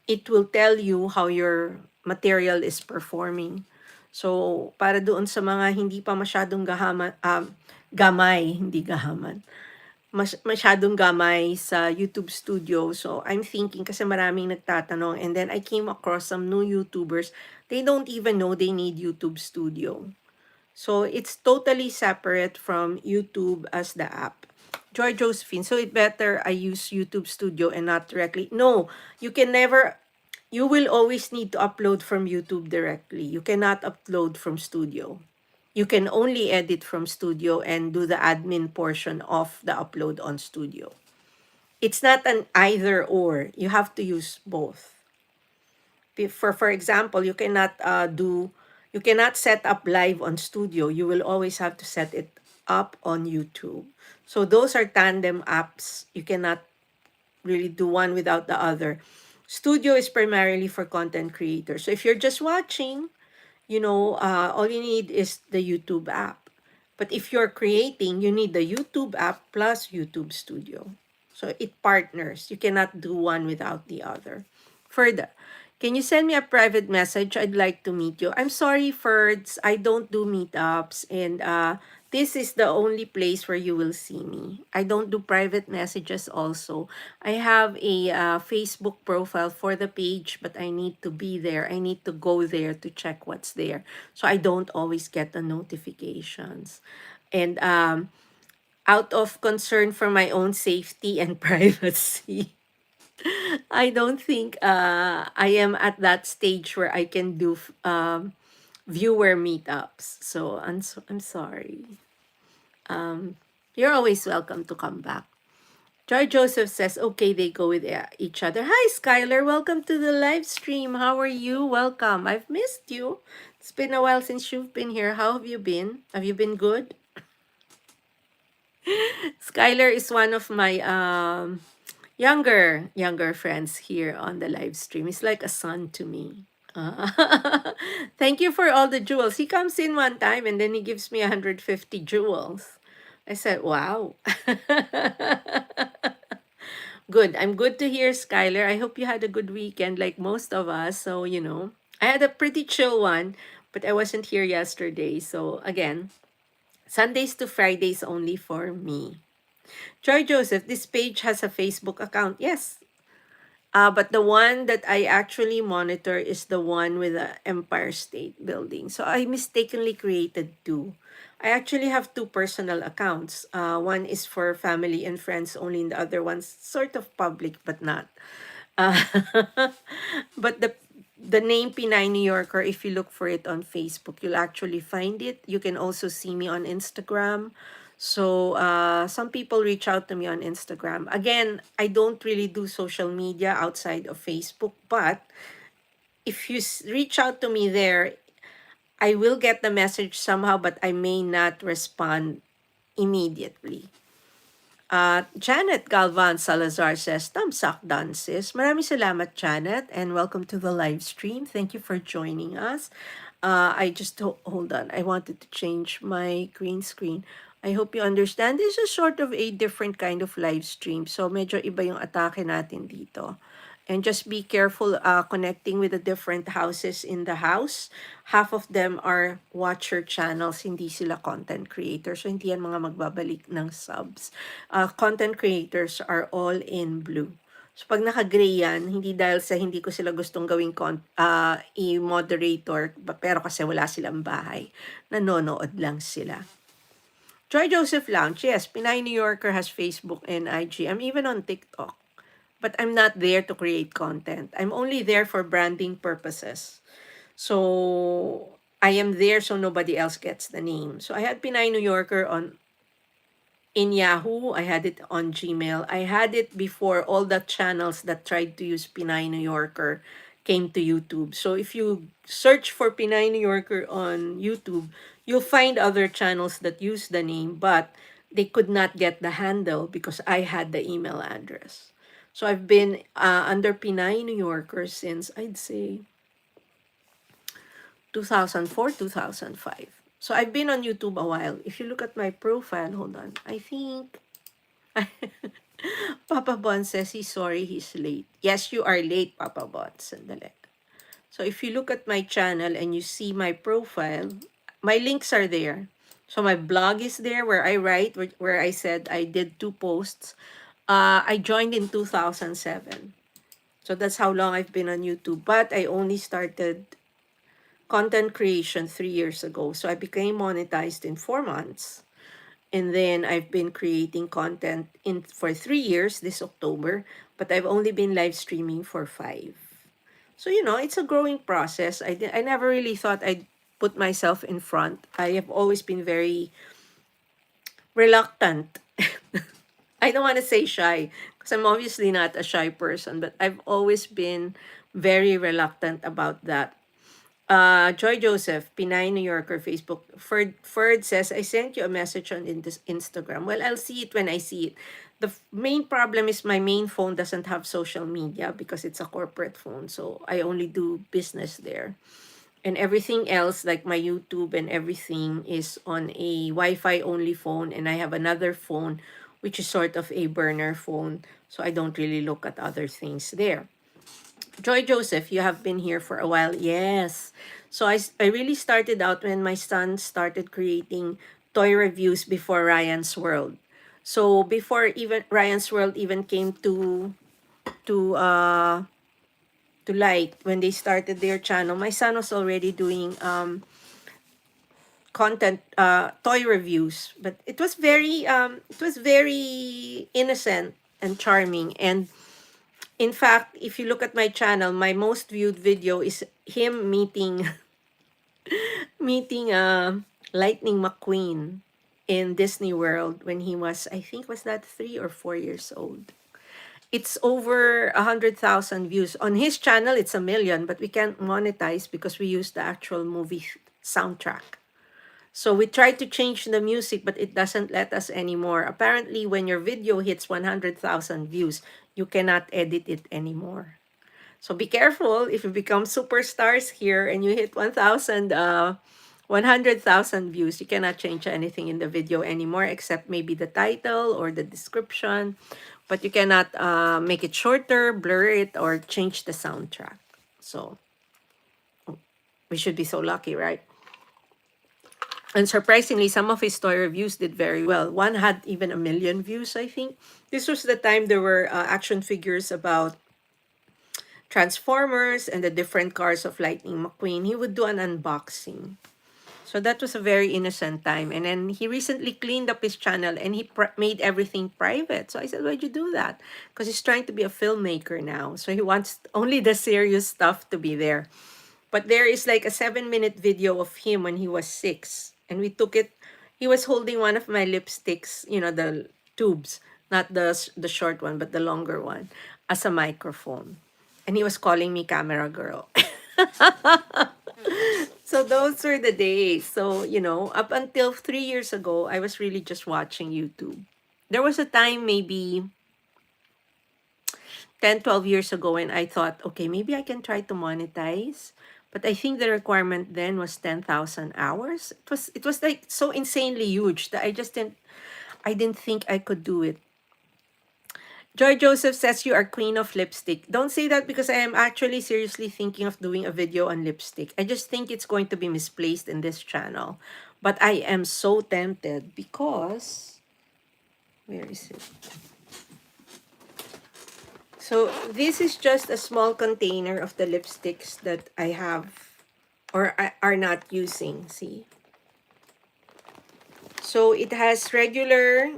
it will tell you how your material is performing. So, para doon sa mga hindi pa masyadong gamay, hindi gahaman, masyadong gamay sa YouTube Studio. So, I'm thinking, kasi maraming nagtatanong, and then I came across some new YouTubers, they don't even know they need YouTube Studio. So, it's totally separate from YouTube as the app. Joy Josephine, so it better I use YouTube Studio and not directly. No, you will always need to upload from YouTube directly. You cannot upload from Studio. You can only edit from Studio and do the admin portion of the upload on Studio. It's not an either or. You have to use both. For example, you cannot set up live on Studio. You will always have to set it up on YouTube. So those are tandem apps. You cannot really do one without the other. Studio is primarily for content creators. So if you're just watching, all you need is the YouTube app. But if you're creating, you need the YouTube app plus YouTube Studio. So it partners. You cannot do one without the other. Further, can you send me a private message? I'd like to meet you. I'm sorry, Ferds. I don't do meetups, and this is the only place where you will see me. I don't do private messages also. I have a Facebook profile for the page, but I need to be there. I need to go there to check what's there. So I don't always get the notifications. And out of concern for my own safety and privacy, I don't think I am at that stage where I can do viewer meetups. So I'm sorry. You're always welcome to come back. Joy Joseph says, okay, they go with each other. Hi, Skylar. Welcome to the live stream. How are you? Welcome. I've missed you. It's been a while since you've been here. How have you been? Have you been good? Skylar is one of my younger friends here on the live stream. He's like a son to me. Thank you for all the jewels. He comes in one time and then he gives me 150 jewels. I said, wow. Good. I'm good to hear, Skylar. I hope you had a good weekend like most of us. So, I had a pretty chill one, but I wasn't here yesterday. So, again, Sundays to Fridays only for me. Joy Joseph, this page has a Facebook account. Yes. But the one that I actually monitor is the one with the Empire State Building. So I mistakenly created two. I actually have two personal accounts. One is for family and friends only, and the other one's sort of public but not. Uh, but the name Pinay New Yorker, if you look for it on Facebook, you'll actually find it. You can also see me on Instagram. So some people reach out to me on Instagram. Again, I don't really do social media outside of Facebook, but if you reach out to me there, I will get the message somehow, but I may not respond immediately. Janet Galvan Salazar says, thumbs up, dances. Maraming salamat, Janet, and welcome to the live stream. Thank you for joining us. I just, hold on. I wanted to change my green screen. I hope you understand. This is sort of a different kind of live stream. So, medyo iba yung atake natin dito. And just be careful connecting with the different houses in the house. Half of them are watcher channels, hindi sila content creators. So, hindi yan mga magbabalik ng subs. Content creators are all in blue. So, pag naka-gray yan, hindi dahil sa hindi ko sila gustong gawing i-moderator, pero kasi wala silang bahay. Nanonood lang sila. Joy Joseph Lounge, yes, Pinay New Yorker has Facebook and IG. I'm even on TikTok. But I'm not there to create content. I'm only there for branding purposes. So, I am there so nobody else gets the name. So, I had Pinay New Yorker in Yahoo. I had it on Gmail. I had it before all the channels that tried to use Pinay New Yorker came to YouTube. So, if you search for Pinay New Yorker on YouTube, you'll find other channels that use the name, but they could not get the handle because I had the email address. So I've been under Pinay New Yorker since, I'd say, 2004, 2005. So I've been on YouTube a while. If you look at my profile, hold on. I think Papa Bon says he's sorry he's late. Yes, you are late, Papa Bon. Sandali. So if you look at my channel and you see my profile, my links are there. So my blog is there where I write, where I said I did 2 posts. I joined in 2007. So that's how long I've been on YouTube. But I only started content creation 3 years ago. So I became monetized in 4 months. And then I've been creating content for 3 years this October. But I've only been live streaming for 5. So, it's a growing process. I never really thought I'd put myself in front. I have always been very reluctant. I don't want to say shy because I'm obviously not a shy person, but I've always been very reluctant about that. Joy Joseph, Pinay, New Yorker, Facebook. Ferd says, I sent you a message on Instagram. Well, I'll see it when I see it. The main problem is my main phone doesn't have social media because it's a corporate phone. So I only do business there. And everything else, like my YouTube and everything, is on a Wi-Fi only phone. And I have another phone, which is sort of a burner phone. So I don't really look at other things there. Joy Joseph, you have been here for a while. Yes. So I really started out when my son started creating toy reviews before Ryan's World. So before even Ryan's World even came to uh to light, when they started their channel, my son was already doing content, toy reviews, but it was very innocent and charming. And in fact, if you look at my channel, my most viewed video is him meeting Lightning McQueen in Disney World when he was, I think, was that 3 or 4 years old. It's over 100,000 views. On his channel, it's 1 million, but we can't monetize because we use the actual movie soundtrack. So we tried to change the music, but it doesn't let us anymore. Apparently, when your video hits 100,000 views, you cannot edit it anymore. So be careful if you become superstars here and you hit 100,000 views. You cannot change anything in the video anymore except maybe the title or the description. But you cannot make it shorter, blur it, or change the soundtrack. So we should be so lucky, right? And surprisingly, some of his toy reviews did very well. One had even 1 million views, I think. This was the time there were action figures about Transformers and the different cars of Lightning McQueen. He would do an unboxing. So that was a very innocent time. And then he recently cleaned up his channel and he made everything private. So I said, why'd you do that? Because he's trying to be a filmmaker now. So he wants only the serious stuff to be there. But there is like a 7-minute video of him when he was 6. And we took it. He was holding one of my lipsticks, the tubes, not the short one, but the longer one, as a microphone. And he was calling me camera girl. So those were the days. So, up until 3 years ago, I was really just watching YouTube. There was a time maybe 10, 12 years ago when I thought, okay, maybe I can try to monetize. But I think the requirement then was 10,000 hours. It was like so insanely huge that I didn't think I could do it. Joy Joseph says you are queen of lipstick. Don't say that because I am actually seriously thinking of doing a video on lipstick. I just think it's going to be misplaced in this channel. But I am so tempted because, where is it? So this is just a small container of the lipsticks that I have or are not using. See? So it has regular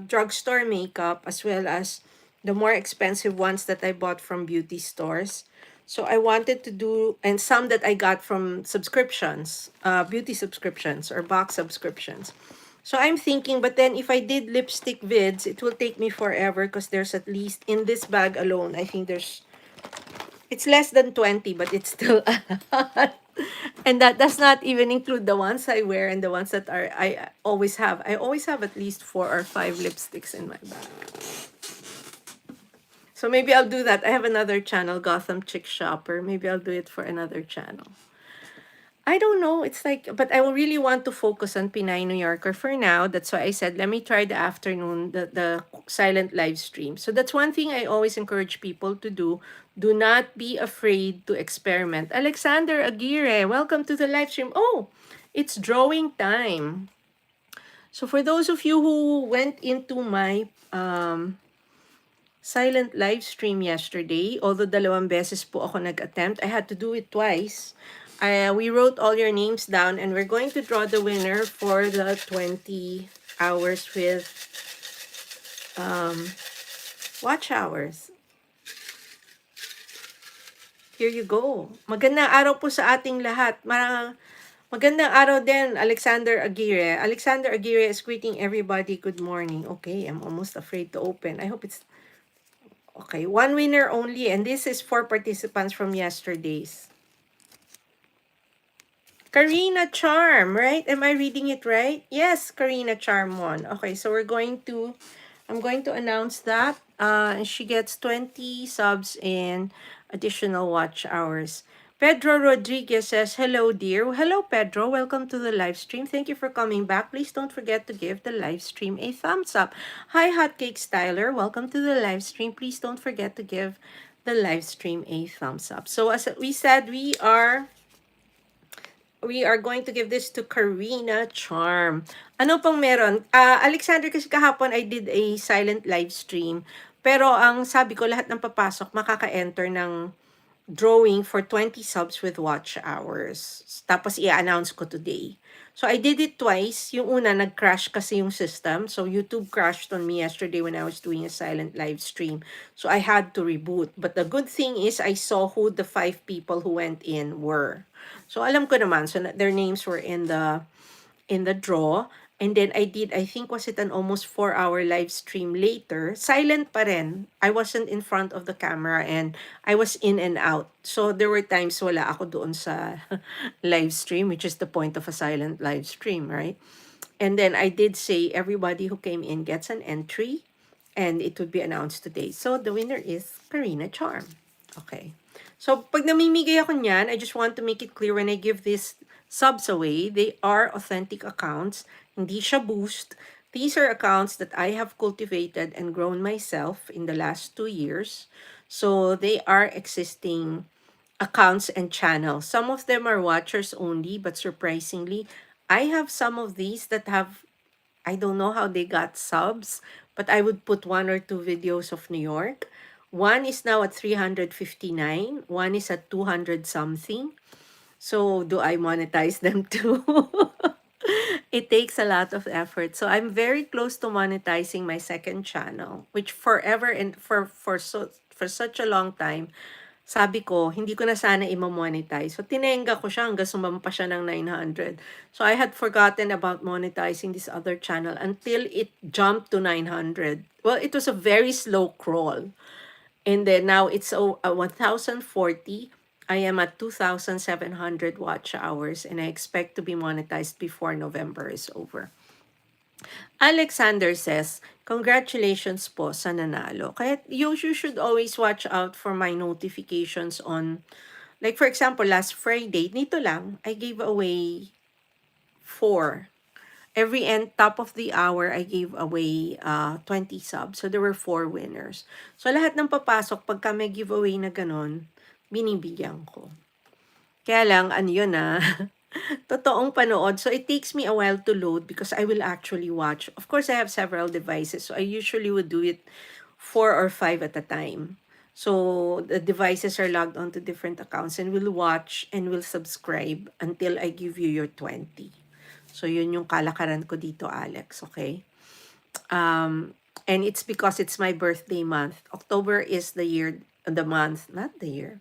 drugstore makeup as well as the more expensive ones that I bought from beauty stores. So I wanted to do, and some that I got from subscriptions, beauty subscriptions or box subscriptions. So I'm thinking, but then if I did lipstick vids, it will take me forever because there's at least in this bag alone, I think it's less than 20, but it's still a lot. And that does not even include the ones I wear and the ones that I always have. I always have at least 4 or 5 lipsticks in my bag. So maybe I'll do that. I have another channel, Gotham Chick Shopper. Maybe I'll do it for another channel. I don't know. It's like, but I will really want to focus on Pinay New Yorker for now. That's why I said, let me try the afternoon, the silent live stream. So that's one thing I always encourage people to do. Do not be afraid to experiment. Alexander Aguirre, welcome to the live stream. Oh, it's drawing time. So for those of you who went into my silent live stream yesterday, although 2 beses po ako nag-attempt, I had to do it twice. We wrote all your names down and we're going to draw the winner for the 20 hours with watch hours. Here you go. Magandang araw po sa ating lahat. Magandang araw din, Alexander Aguirre. Alexander Aguirre is greeting everybody. Good morning. Okay, I'm almost afraid to open. I hope it's okay. One winner only, and this is for participants from yesterday's. Karina Charm, right? Am I reading it right? Yes, Karina Charm won. Okay, so I'm going to announce that. And she gets 20 subs and additional watch hours. Pedro Rodriguez says, hello, dear. Well, hello, Pedro. Welcome to the live stream. Thank you for coming back. Please don't forget to give the live stream a thumbs up. Hi, Hotcake Styler. Welcome to the live stream. Please don't forget to give the live stream a thumbs up. So as we said, we are going to give this to Karina Charm. Ano pang meron? Alexander, kasi kahapon I did a silent live stream. Pero ang sabi ko, lahat ng papasok, makaka-enter ng drawing for 20 subs with watch hours. Tapos i-announce ko today. So I did it twice. Yung una, nag-crash kasi yung system. So YouTube crashed on me yesterday when I was doing a silent live stream. So I had to reboot. But the good thing is I saw who the 5 people who went in were. So alam ko naman, so their names were in the draw. And then I think was it an almost 4-hour live stream later, silent pa rin. I wasn't in front of the camera and I was in and out. So there were times wala ako doon sa live stream, which is the point of a silent live stream, right? And then I did say everybody who came in gets an entry and it would be announced today. So the winner is Karina Charm. Okay. So pag namimigay ako niyan, I just want to make it clear when I give these subs away, they are authentic accounts. Hindi siya boost. These are accounts that I have cultivated and grown myself in the last 2 years. So they are existing accounts and channels. Some of them are watchers only, but surprisingly, I have some of these that have, I don't know how they got subs, but I would put 1 or 2 videos of New York. One is now at 359. One is at 200 something. So do I monetize them too? It takes a lot of effort. So I'm very close to monetizing my second channel, which forever and for such a long time, sabi ko, hindi ko na sana i-monetize. So, tinenga ko siya hanggang sumampa siya ng 900. So, I had forgotten about monetizing this other channel until it jumped to 900. Well, it was a very slow crawl. And then now it's 1,040. I am at 2,700 watch hours and I expect to be monetized before November is over. Alexander says, congratulations po sa nanalo. Kaya you should always watch out for my notifications on, like for example, last Friday, nito lang, I gave away 4. Every end, top of the hour, I gave away 20 subs. So there were 4 winners. So lahat ng papasok, pagka may giveaway na ganon, binibigyan ko. Kaya lang, ano yun totoong panood. So it takes me a while to load because I will actually watch. Of course, I have several devices. So I usually would do it 4 or 5 at a time. So the devices are logged onto different accounts and we'll watch and we'll subscribe until I give you your 20. So yun yung kalakaran ko dito, Alex. Okay? And it's because it's my birthday month. October is the month, not the year.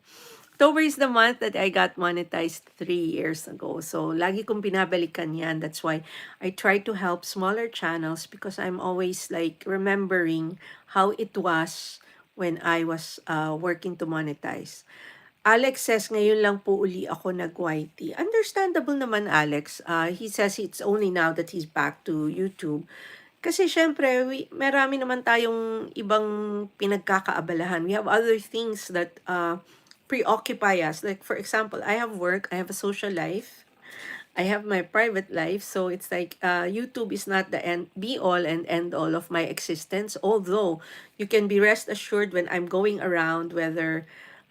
October is the month that I got monetized 3 years ago. So, lagi kong binabalikan yan. That's why I try to help smaller channels because I'm always like remembering how it was when I was working to monetize. Alex says, ngayon lang po uli ako nag-YT. Understandable naman, Alex. He says it's only now that he's back to YouTube. Kasi syempre, marami naman tayong ibang pinagkakaabalahan. We have other things that preoccupy us. Like for example, I have work, I have a social life, I have my private life. So it's like YouTube is not the be all and end all of my existence. Although you can be rest assured when I'm going around, whether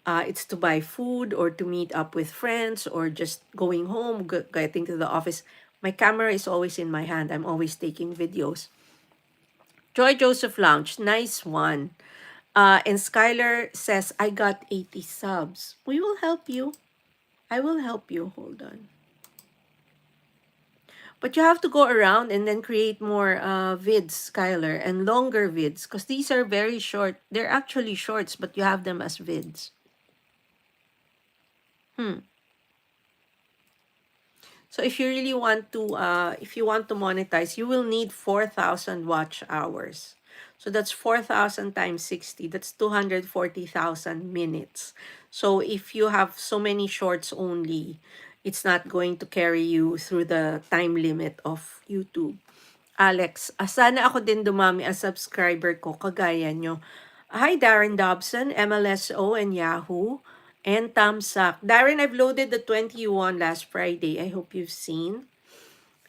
it's to buy food or to meet up with friends or just going home, getting to the office, my camera is always in my hand. I'm always taking videos. Joy Joseph Lounge, nice one. And Skylar says, I got 80 subs. We will help you. I will help you. Hold on. But you have to go around and then create more vids, Skylar, and longer vids. Because these are very short. They're actually shorts, but you have them as vids. So if you really want to, monetize, you will need 4,000 watch hours. So that's 4,000 times 60. That's 240,000 minutes. So if you have so many shorts only, it's not going to carry you through the time limit of YouTube. Alex, sana ako din dumami ang subscriber ko, kagaya nyo. Hi, Darren Dobson, MLSO and Yahoo, and Tamsak. Darren, I've loaded the 21 last Friday. I hope you've seen.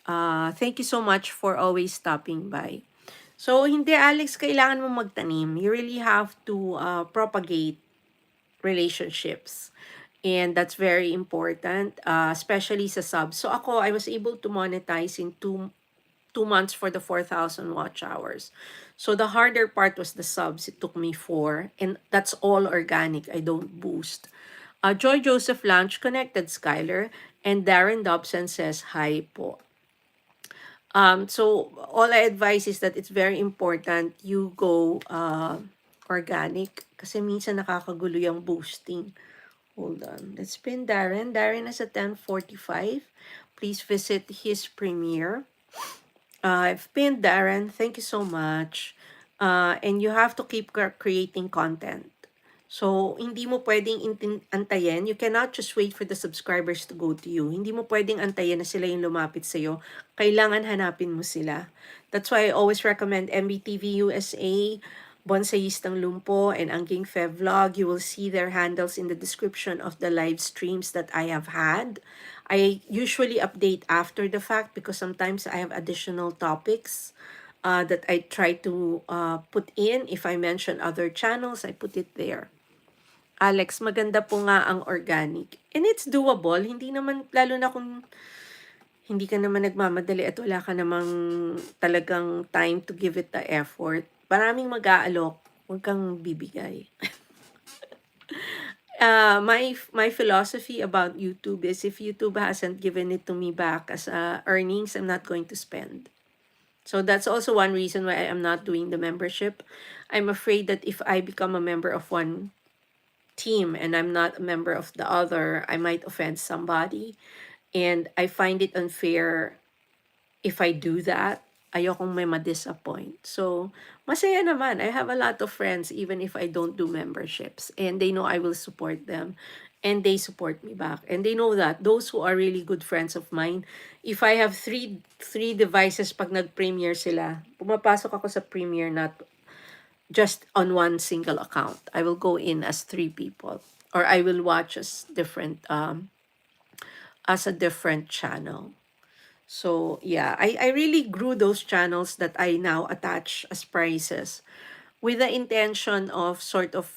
Thank you so much for always stopping by. So, hindi, Alex, kailangan mo magtanim. You really have to propagate relationships. And that's very important, especially sa subs. So ako, I was able to monetize in two months for the 4,000 watch hours. So the harder part was the subs. It took me 4. And that's all organic. I don't boost. Joy Joseph Lanch connected, Skyler. And Darren Dobson says, hi po. So all I advise is that it's very important you go organic. Kasi minsan nakakagulo yung boosting. Hold on. Let's pin Darren. Darren is at 10:45. Please visit his premiere. I've pinned Darren. Thank you so much. And you have to keep creating content. So, hindi mo pwedeng antayin. You cannot just wait for the subscribers to go to you. Hindi mo pwedeng antayin na sila yung lumapit sa'yo. Kailangan hanapin mo sila. That's why I always recommend MBTV USA, Bonsayistang Lumpo, and AnnggingFe Vlog. You will see their handles in the description of the live streams that I have had. I usually update after the fact because sometimes I have additional topics that I try to put in. If I mention other channels, I put it there. Alex, maganda po nga ang organic. And it's doable. Hindi naman, lalo na kung hindi ka naman nagmamadali at wala ka namang talagang time to give it the effort. Maraming mag-aalok, huwag kang bibigay. My philosophy about YouTube is if YouTube hasn't given it to me back as earnings, I'm not going to spend. So that's also one reason why I'm not doing the membership. I'm afraid that if I become a member of one team and I'm not a member of the other, I might offend somebody. And I find it unfair if I do that. Ayokong may ma-disappoint. So, masaya naman. I have a lot of friends even if I don't do memberships. And they know I will support them. And they support me back. And they know that. Those who are really good friends of mine, if I have three devices pag nag-premiere sila, pumapasok ako sa premiere not just on one single account. I will go in as 3 people. Or I will watch as a different channel. So yeah, I really grew those channels that I now attach as prices with the intention of sort of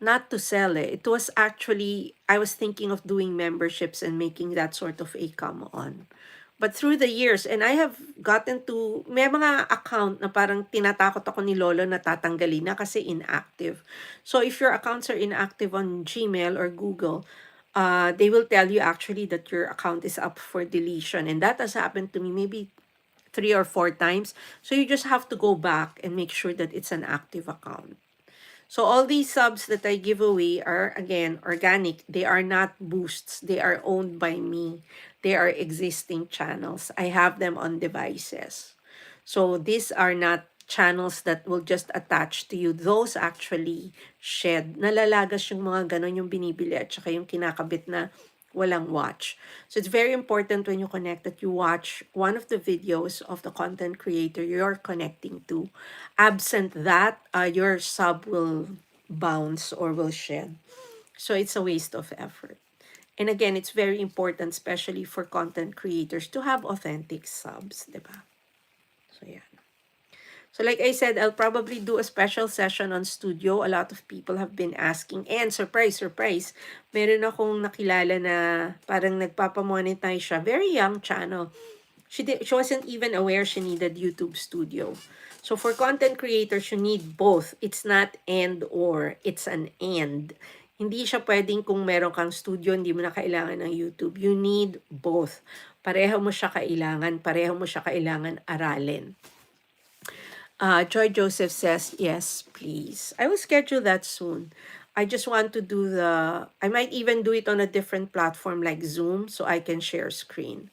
not to sell it. It was actually, I was thinking of doing memberships and making that sort of a come on. But through the years, and I have gotten to, may mga account na parang tinatakot ako ni Lolo na tatanggalin na kasi inactive. So if your accounts are inactive on Gmail or Google, they will tell you actually that your account is up for deletion. And that has happened to me maybe 3 or 4 times. So you just have to go back and make sure that it's an active account. So all these subs that I give away are, again, organic. They are not boosts. They are owned by me. They are existing channels. I have them on devices. So these are not channels that will just attach to you. Those actually shed. Nalalagas yung mga ganon yung binibili at saka yung kinakabit na walang watch. So it's very important when you connect that you watch one of the videos of the content creator you're connecting to. Absent that, your sub will bounce or will shed. So it's a waste of effort. And again, it's very important, especially for content creators, to have authentic subs, diba? So yeah. So like I said, I'll probably do a special session on studio. A lot of people have been asking. And surprise, meron akong nakilala na parang nagpapamonetize siya. Very young channel. She wasn't even aware she needed YouTube Studio. So for content creators, you need both. It's not and or. It's an and. Hindi siya pwedeng kung meron kang studio, hindi mo na kailangan ng YouTube. You need both. Pareho mo siya kailangan aralin. Joy Joseph says, yes, please. I will schedule that soon. I just want to do I might even do it on a different platform like Zoom so I can share screen.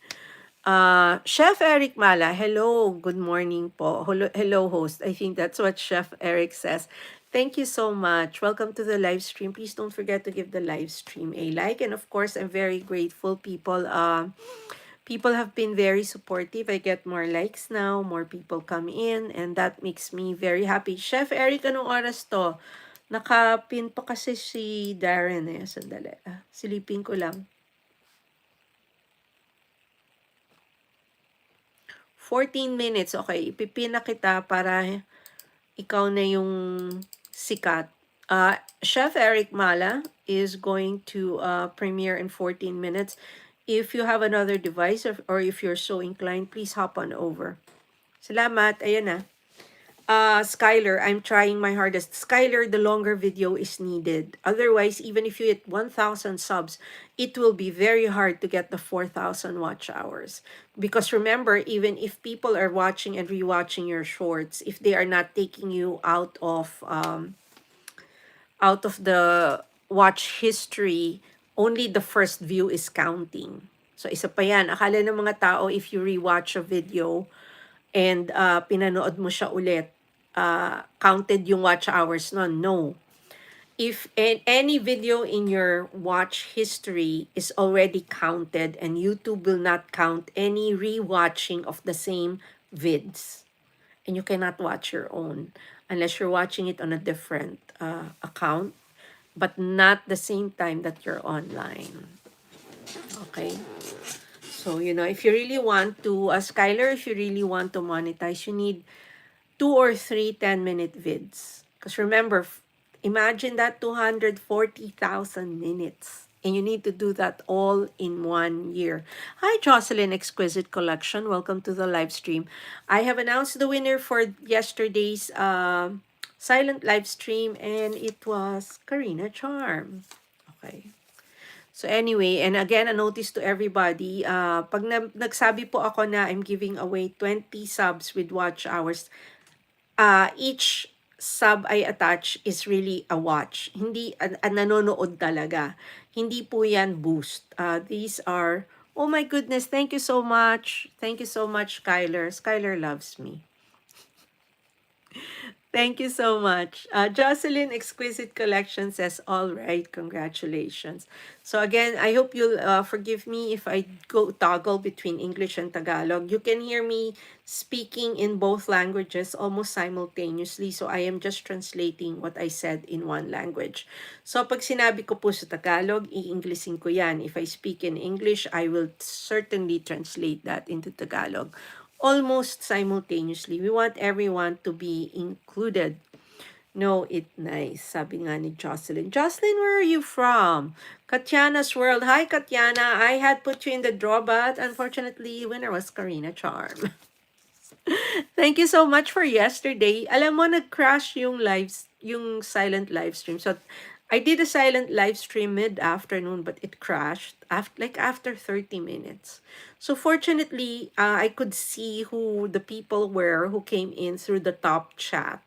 Chef Eric Mala, hello, good morning po. Hello, host. I think that's what Chef Eric says. Thank you so much. Welcome to the live stream. Please don't forget to give the live stream a like. And of course, I'm very grateful. People have been very supportive. I get more likes now, more people come in, and that makes me very happy. Chef Eric, anong oras to? Nakapin pa kasi si Darren eh. Sandali. Silipin ko lang. 14 minutes. Okay, ipipin na kita para ikaw na yung sikat. Chef Eric Mala is going to premiere in 14 minutes. If you have another device or if you're so inclined, please hop on over. Salamat. Ayan na. Skylar, I'm trying my hardest. Skylar, the longer video is needed. Otherwise, even if you hit 1,000 subs, it will be very hard to get the 4,000 watch hours. Because remember, even if people are watching and rewatching your shorts, if they are not taking you out of the watch history, only the first view is counting. So isa pa yan. Akala ng mga tao, if you rewatch a video and pinanood mo siya ulit, counted yung watch hours nun. No. If any video in your watch history is already counted, and YouTube will not count any rewatching of the same vids. And you cannot watch your own unless you're watching it on a different account, but not the same time that you're online. Okay? So, if you really want to, Skylar, if you really want to monetize, you need 2 or 3 10-minute vids. Because remember, imagine that 240,000 minutes. And you need to do that all in 1 year. Hi, Jocelyn Exquisite Collection. Welcome to the live stream. I have announced the winner for yesterday's silent live stream, and it was Karina Charm. Okay. So anyway, and again, a notice to everybody, pag nagsabi po ako na I'm giving away 20 subs with watch hours, each sub I attach is really a watch. Hindi, nanonood talaga. Hindi po yan boost. These are, oh my goodness, thank you so much. Thank you so much, Skylar. Skylar loves me. Thank you so much. Jocelyn Exquisite Collection says, all right, congratulations. So again, I hope you'll forgive me if I go toggle between English and Tagalog. You can hear me speaking in both languages almost simultaneously. So I am just translating what I said in one language. So pag sinabi ko po sa Tagalog, i-Englishin ko yan. If I speak in English, I will certainly translate that into Tagalog. Almost simultaneously. We want everyone to be included. No, it nice. Sabi nga ni Jocelyn. Jocelyn, where are you from? Katyana's World. Hi, Katyana. I had put you in the draw, but unfortunately, winner was Karina Charm. Thank you so much for yesterday. Alam mo, nag-crash yung silent live stream. So, I did a silent live stream mid-afternoon, but it crashed after 30 minutes. So fortunately, I could see who the people were who came in through the top chat.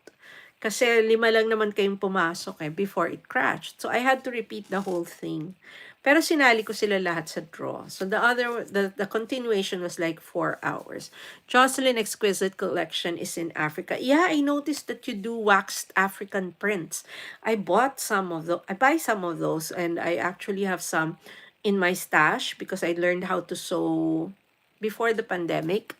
Kasi 5 lang naman kayong pumasok before it crashed. So I had to repeat the whole thing. Pero sinali ko sila lahat sa draw. So the continuation was like 4 hours. Jocelyn Exquisite Collection is in Africa. Yeah, I noticed that you do waxed African prints. I buy some of those, and I actually have some in my stash because I learned how to sew before the pandemic.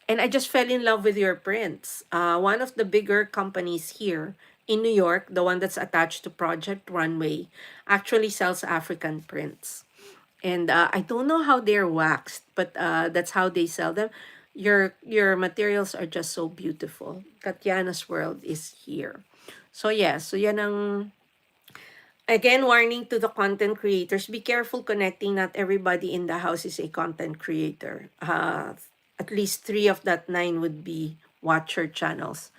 And I just fell in love with your prints. One of the bigger companies here in New York, the one that's attached to Project Runway, actually sells African prints. And I don't know how they're waxed, but that's how they sell them. Your materials are just so beautiful. Katyana's World is here. So yeah, so yan ang, again, warning to the content creators. Be careful connecting. Not everybody in the house is a content creator. At least 3 of that 9 would be watcher channels.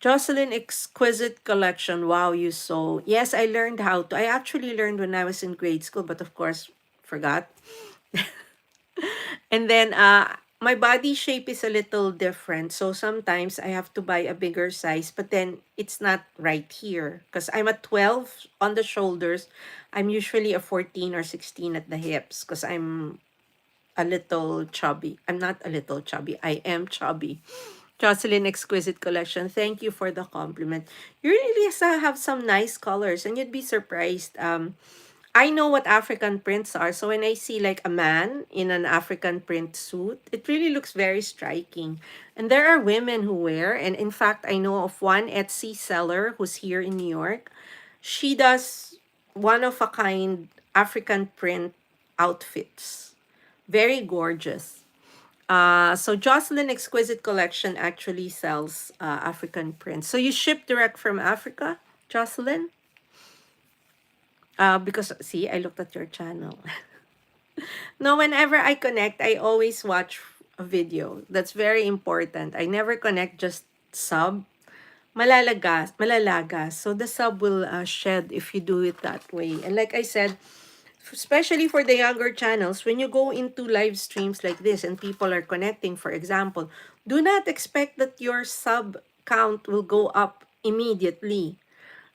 Jocelyn Exquisite Collection. Wow, you sew. Yes, I learned how to. I actually learned when I was in grade school, but of course, forgot. And then, my body shape is a little different. So sometimes I have to buy a bigger size, but then it's not right here. Because I'm a 12 on the shoulders. I'm usually a 14 or 16 at the hips. Because I'm a little chubby. I'm not a little chubby. I am chubby. Jocelyn Exquisite Collection. Thank you for the compliment. You really have some nice colors, and you'd be surprised. I know what African prints are, so when I see like a man in an African print suit, it really looks very striking. And there are women who wear, and in fact, I know of one Etsy seller who's here in New York. She does one of a kind African print outfits. Very gorgeous. So Jocelyn Exquisite Collection actually sells African prints. So you ship direct from Africa, Jocelyn? Because see, I looked at your channel. No, whenever I connect, I always watch a video. That's very important. I never connect just sub. Malalagas. So the sub will shed if you do it that way. And like I said, especially for the younger channels, when you go into live streams like this and people are connecting, for example, do not expect that your sub count will go up immediately.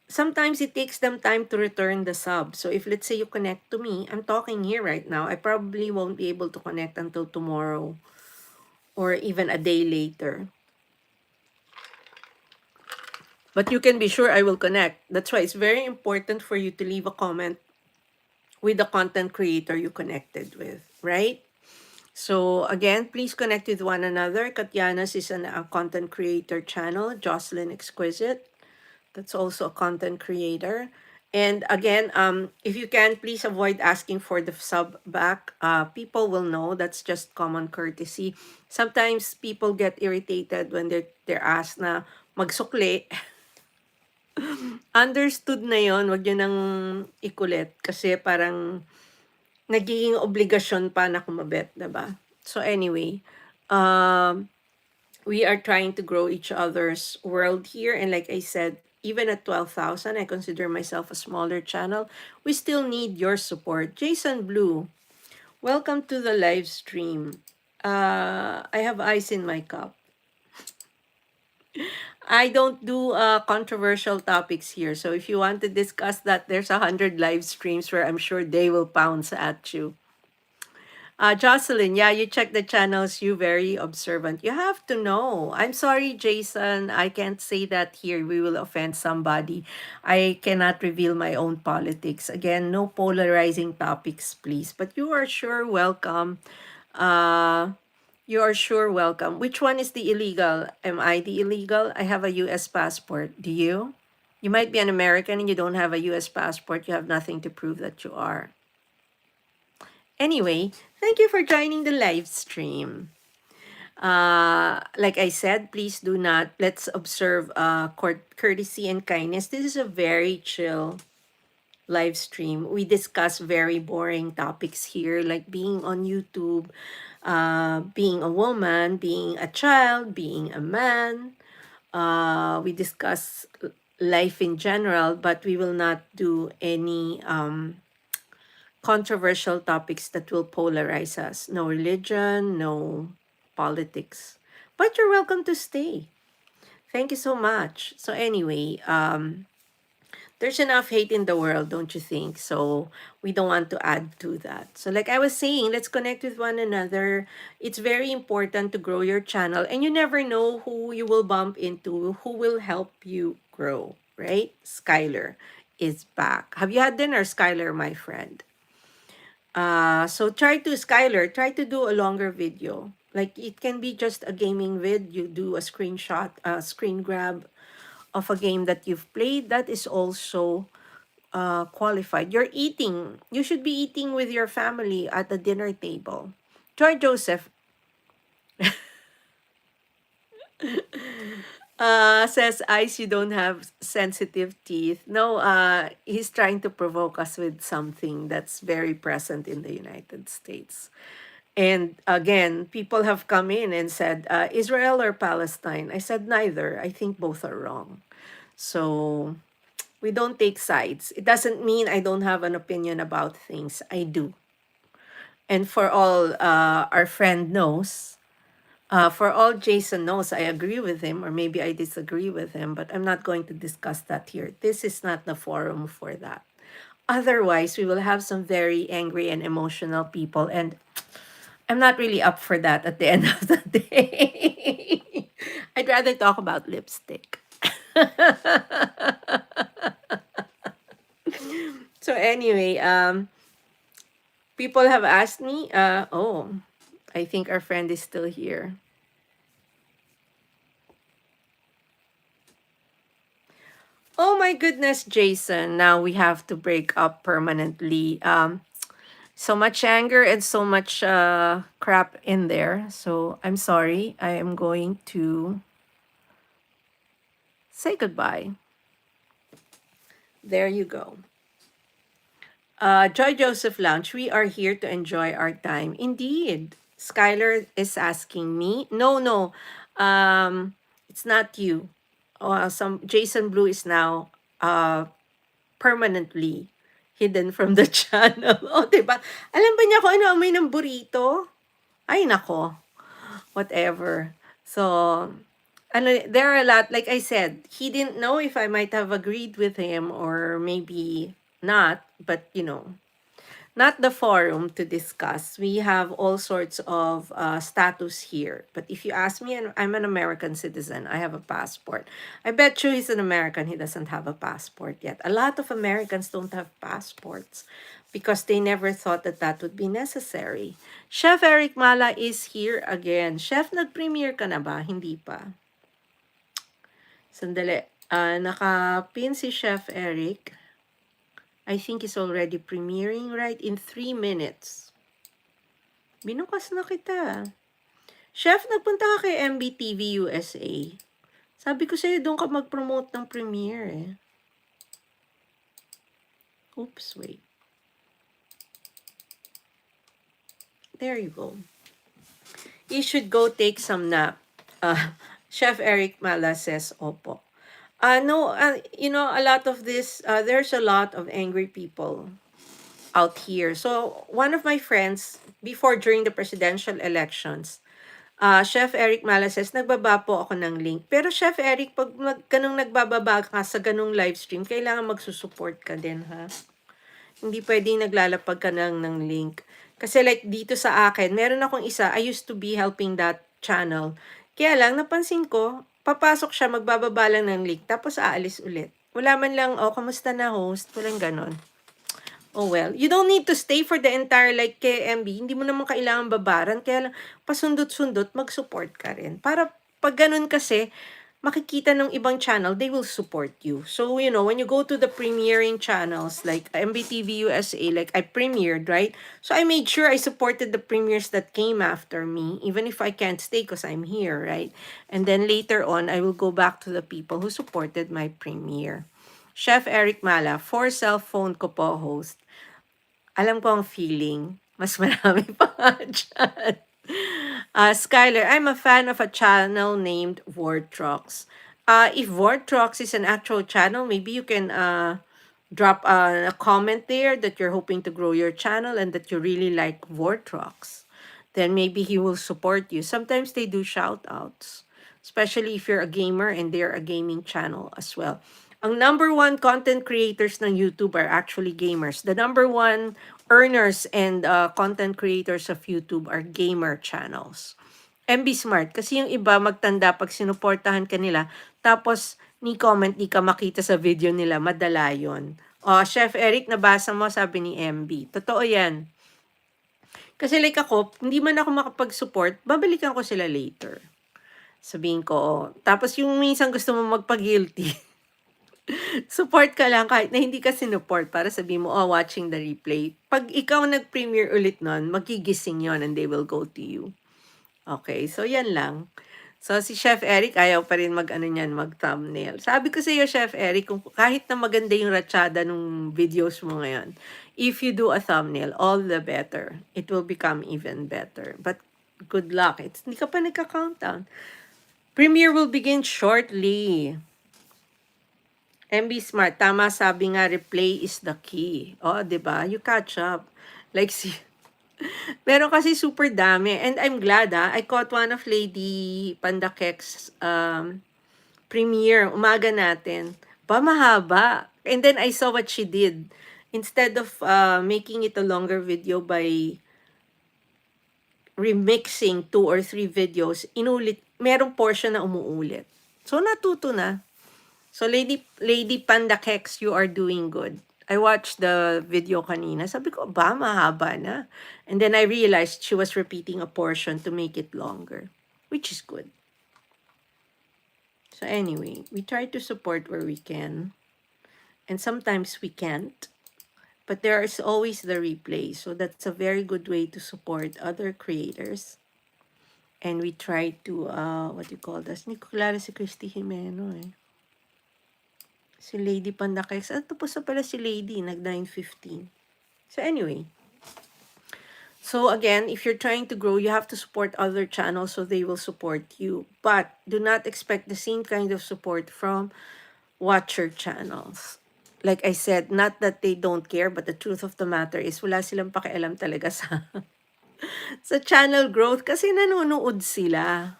Sometimes it takes them time to return the sub. So if let's say you connect to me, I'm talking here right now, I probably won't be able to connect until tomorrow or even a day later. But you can be sure I will connect. That's why it's very important for you to leave a comment with the content creator you connected with, right? So again, please connect with one another. Katyanas is a content creator channel. Jocelyn Exquisite, that's also a content creator. And again, if you can, please avoid asking for the sub back. People will know, that's just common courtesy. Sometimes people get irritated when they're asked na magsukli. Understood na yon, wag nyo nang ikulit. Kasi parang nagiging obligasyon pa na kumabit, diba? So anyway, we are trying to grow each other's world here. And like I said, even at 12,000, I consider myself a smaller channel. We still need your support. Jason Blue, welcome to the live stream. I have ice in my cup. I don't do controversial topics here. So if you want to discuss that, there's 100 live streams where I'm sure they will pounce at you. Jocelyn, yeah, you check the channels, you very observant. You have to know. I'm sorry, Jason. I can't say that here. We will offend somebody. I cannot reveal my own politics. Again, no polarizing topics, please. But you are sure welcome. You are sure welcome. Which one is the illegal? Am I the illegal? I have a US passport. Do you? You might be an American and you don't have a US passport. You have nothing to prove that you are. Anyway, thank you for joining the live stream. Like I said, please do not, let's observe courtesy and kindness. This is a very chill live stream. We discuss very boring topics here, like being on YouTube, being a woman, being a child, being a man. We discuss life in general, but we will not do any controversial topics that will polarize us. No religion, no politics. But you're welcome to stay. Thank you so much. So anyway, there's enough hate in the world, don't you think? So we don't want to add to that. So like I was saying, let's connect with one another. It's very important to grow your channel, and you never know who you will bump into, who will help you grow, right? Skylar is back. Have you had dinner, Skylar, my friend? So Skylar, try to do a longer video. Like it can be just a gaming vid. You do a screenshot, a screen grab of a game that you've played. That is also qualified. You're eating. You should be eating with your family at the dinner table. Joy Joseph says, Ice, you don't have sensitive teeth. No, he's trying to provoke us with something that's very present in the United States. And again, people have come in and said, Israel or Palestine? I said neither. I think both are wrong. So we don't take sides. It doesn't mean I don't have an opinion about things. I do. And for all our friend knows, for all Jason knows, I agree with him, or maybe I disagree with him, but I'm not going to discuss that here. This is not the forum for that. Otherwise, we will have some very angry and emotional people, and I'm not really up for that at the end of the day. I'd rather talk about lipstick. So anyway, people have asked me, oh, I think our friend is still here. Oh my goodness, Jason. Now we have to break up permanently. So much anger and so much crap in there. So I'm sorry. I am going to say goodbye. There you go. Joy Joseph Lounge, we are here to enjoy our time. Indeed. Skylar is asking me. No, no. It's not you. Some Jason Blue is now permanently hidden from the channel. Oh, diba? Alam ba niya kung ano amoy ng burrito? Ay, nako. Whatever. So, there are a lot, like I said, he didn't know if I might have agreed with him or maybe not, but not the forum to discuss. We have all sorts of status here. But if you ask me, and I'm an American citizen, I have a passport. I bet you he's an American, he doesn't have a passport yet. A lot of Americans don't have passports because they never thought that that would be necessary. Chef Eric Mala is here again. Chef, nag-premiere ka na ba? Hindi pa. Sandali. Naka-pin si Chef Eric. I think he's already premiering right in 3 minutes. Binukas na kita. Chef, nagpunta ka kay MBTV USA. Sabi ko sa'yo, doon ka mag-promote ng premiere eh. Oops, wait. There you go. You should go take some nap. Chef Eric Mala says, opo. No, a lot of this, there's a lot of angry people out here. So, one of my friends, during the presidential elections, Chef Eric Mala says, nagbaba po ako ng link. Pero Chef Eric, pag ganung nagbababa ka sa ganung live stream, kailangan magsusupport ka din, ha? Hindi pwedeng naglalapag ka ng link. Kasi like dito sa akin, meron akong isa, I used to be helping that channel. Kaya lang, napansin ko, papasok siya, magbababa lang ng link, tapos aalis ulit. Wala man lang, kamusta na host? Walang ganon. Oh well, you don't need to stay for the entire like KMB. Hindi mo naman kailangan babaran. Kaya lang, pasundot-sundot, mag-support ka rin. Para pag ganun kasi, makikita ng ibang channel, they will support you. So, when you go to the premiering channels, like MBTV USA, like I premiered, right? So, I made sure I supported the premieres that came after me, even if I can't stay because I'm here, right? And then later on, I will go back to the people who supported my premiere. Chef Eric Mala, for cell phone ko po host. Alam ko ang feeling. Mas marami pa nga dyan. Skyler, I'm a fan of a channel named Vortrox. If Vortrox is an actual channel, maybe you can drop a comment there that you're hoping to grow your channel and that you really like Vortrox. Then maybe he will support you. Sometimes they do shout outs, especially if you're a gamer and they're a gaming channel as well. Ang number one content creators ng YouTube are actually gamers. The number one earners and content creators of YouTube are gamer channels. And be smart. Kasi yung iba magtanda pag sinuportahan ka nila, tapos ni comment, ni ka makita sa video nila, madala yun. Chef Eric, nabasa mo, sabi ni MB. Totoo yan. Kasi like ako, hindi man ako makapag-support, babalikan ko sila later. Sabihin ko, tapos yung minsan gusto mo magpa-guilty, support ka lang kahit na hindi ka sinuport para sabihin mo, watching the replay. Pag ikaw nag-premiere ulit nun, magigising yon and they will go to you. Okay, so yan lang. So si Chef Eric, ayaw pa rin mag-thumbnail. Sabi ko sa iyo, Chef Eric, kung kahit na maganda yung ratsyada nung videos mo ngayon, if you do a thumbnail, all the better. It will become even better. But good luck. Hindi ka pa nagka-countdown. Premiere will begin shortly. MB Smart, tama sabi nga, replay is the key. Diba? You catch up. Like, meron kasi super dami. And I'm glad, I caught one of Lady Pandakek's premiere. Umaga natin. Mahaba. And then I saw what she did. Instead of making it a longer video by remixing 2 or 3 videos, inulit merong portion na umuulit. So, natuto na. So, Lady Panda Kex, you are doing good. I watched the video kanina. Sabi ko, ba, mahaba na. And then I realized she was repeating a portion to make it longer, which is good. So anyway, we try to support where we can. And sometimes we can't. But there is always the replay. So that's a very good way to support other creators. And we try to, what do you call this? Hindi ko kilala si Christy Jimeno eh. Si Lady Pandakex. Ano po sa pala si Lady? Nag 9:15. So anyway. So again, if you're trying to grow, you have to support other channels so they will support you. But do not expect the same kind of support from watcher channels. Like I said, not that they don't care, but the truth of the matter is wala silang pakialam talaga sa sa channel growth kasi nanonood sila.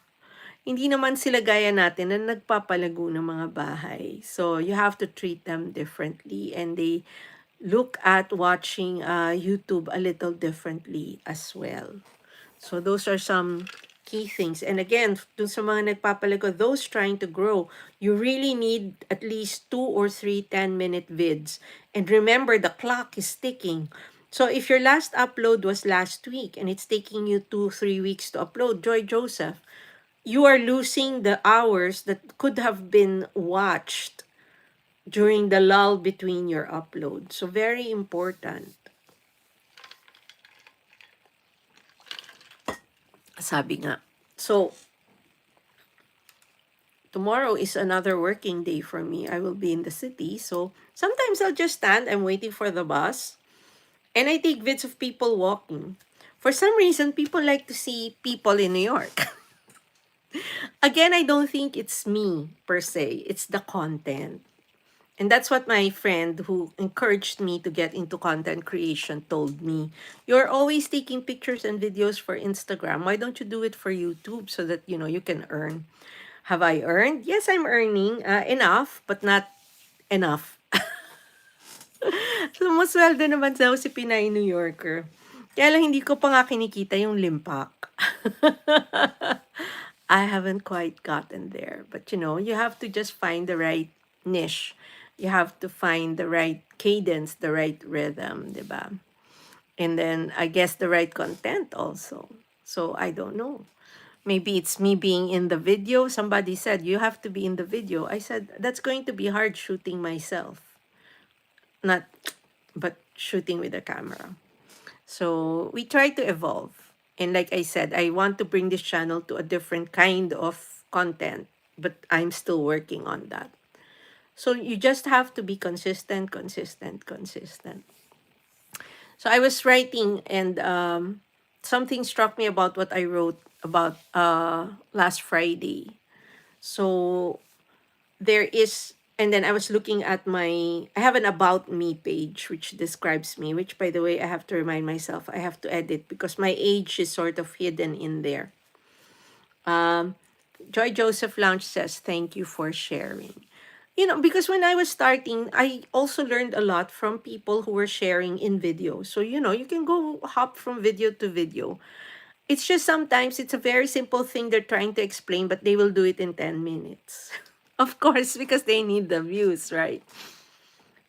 Hindi naman sila gaya natin na nagpapalago ng mga bahay. So you have to treat them differently and they look at watching YouTube a little differently as well. So those are some key things. And again, dun sa mga nagpapalago, those trying to grow, you really need at least 2 or 3 10-minute vids. And remember, the clock is ticking. So if your last upload was last week and it's taking you 2-3 weeks to upload, Joy Joseph, you are losing the hours that could have been watched during the lull between your upload. So very important. Sabi nga. So, tomorrow is another working day for me. I will be in the city. So, sometimes I'll just stand. I'm waiting for the bus. And I take vids of people walking. For some reason, people like to see people in New York. Again, I don't think it's me per se. It's the content. And that's what my friend who encouraged me to get into content creation told me. You're always taking pictures and videos for Instagram. Why don't you do it for YouTube so that, you can earn? Have I earned? Yes, I'm earning enough, but not enough. So, masweldo naman daw si Pinay New Yorker. Kaya lang hindi ko pa nga kinikita yung limpak. I haven't quite gotten there. But, you have to just find the right niche. You have to find the right cadence, the right rhythm, diba? And then, I guess, the right content also. So, I don't know. Maybe it's me being in the video. Somebody said, you have to be in the video. I said, that's going to be hard shooting myself. But shooting with a camera. So we try to evolve. And like I said, I want to bring this channel to a different kind of content. But I'm still working on that. So you just have to be consistent. So I was writing and something struck me about what I wrote about last Friday. So there is, and then I was looking at I have an about me page which describes me, which by the way, I have to remind myself, I have to edit because my age is sort of hidden in there. Joy Joseph Lounge says, thank you for sharing. Because when I was starting, I also learned a lot from people who were sharing in video. So, you can go hop from video to video. It's just sometimes it's a very simple thing they're trying to explain, but they will do it in 10 minutes. Of course, because they need the views, right?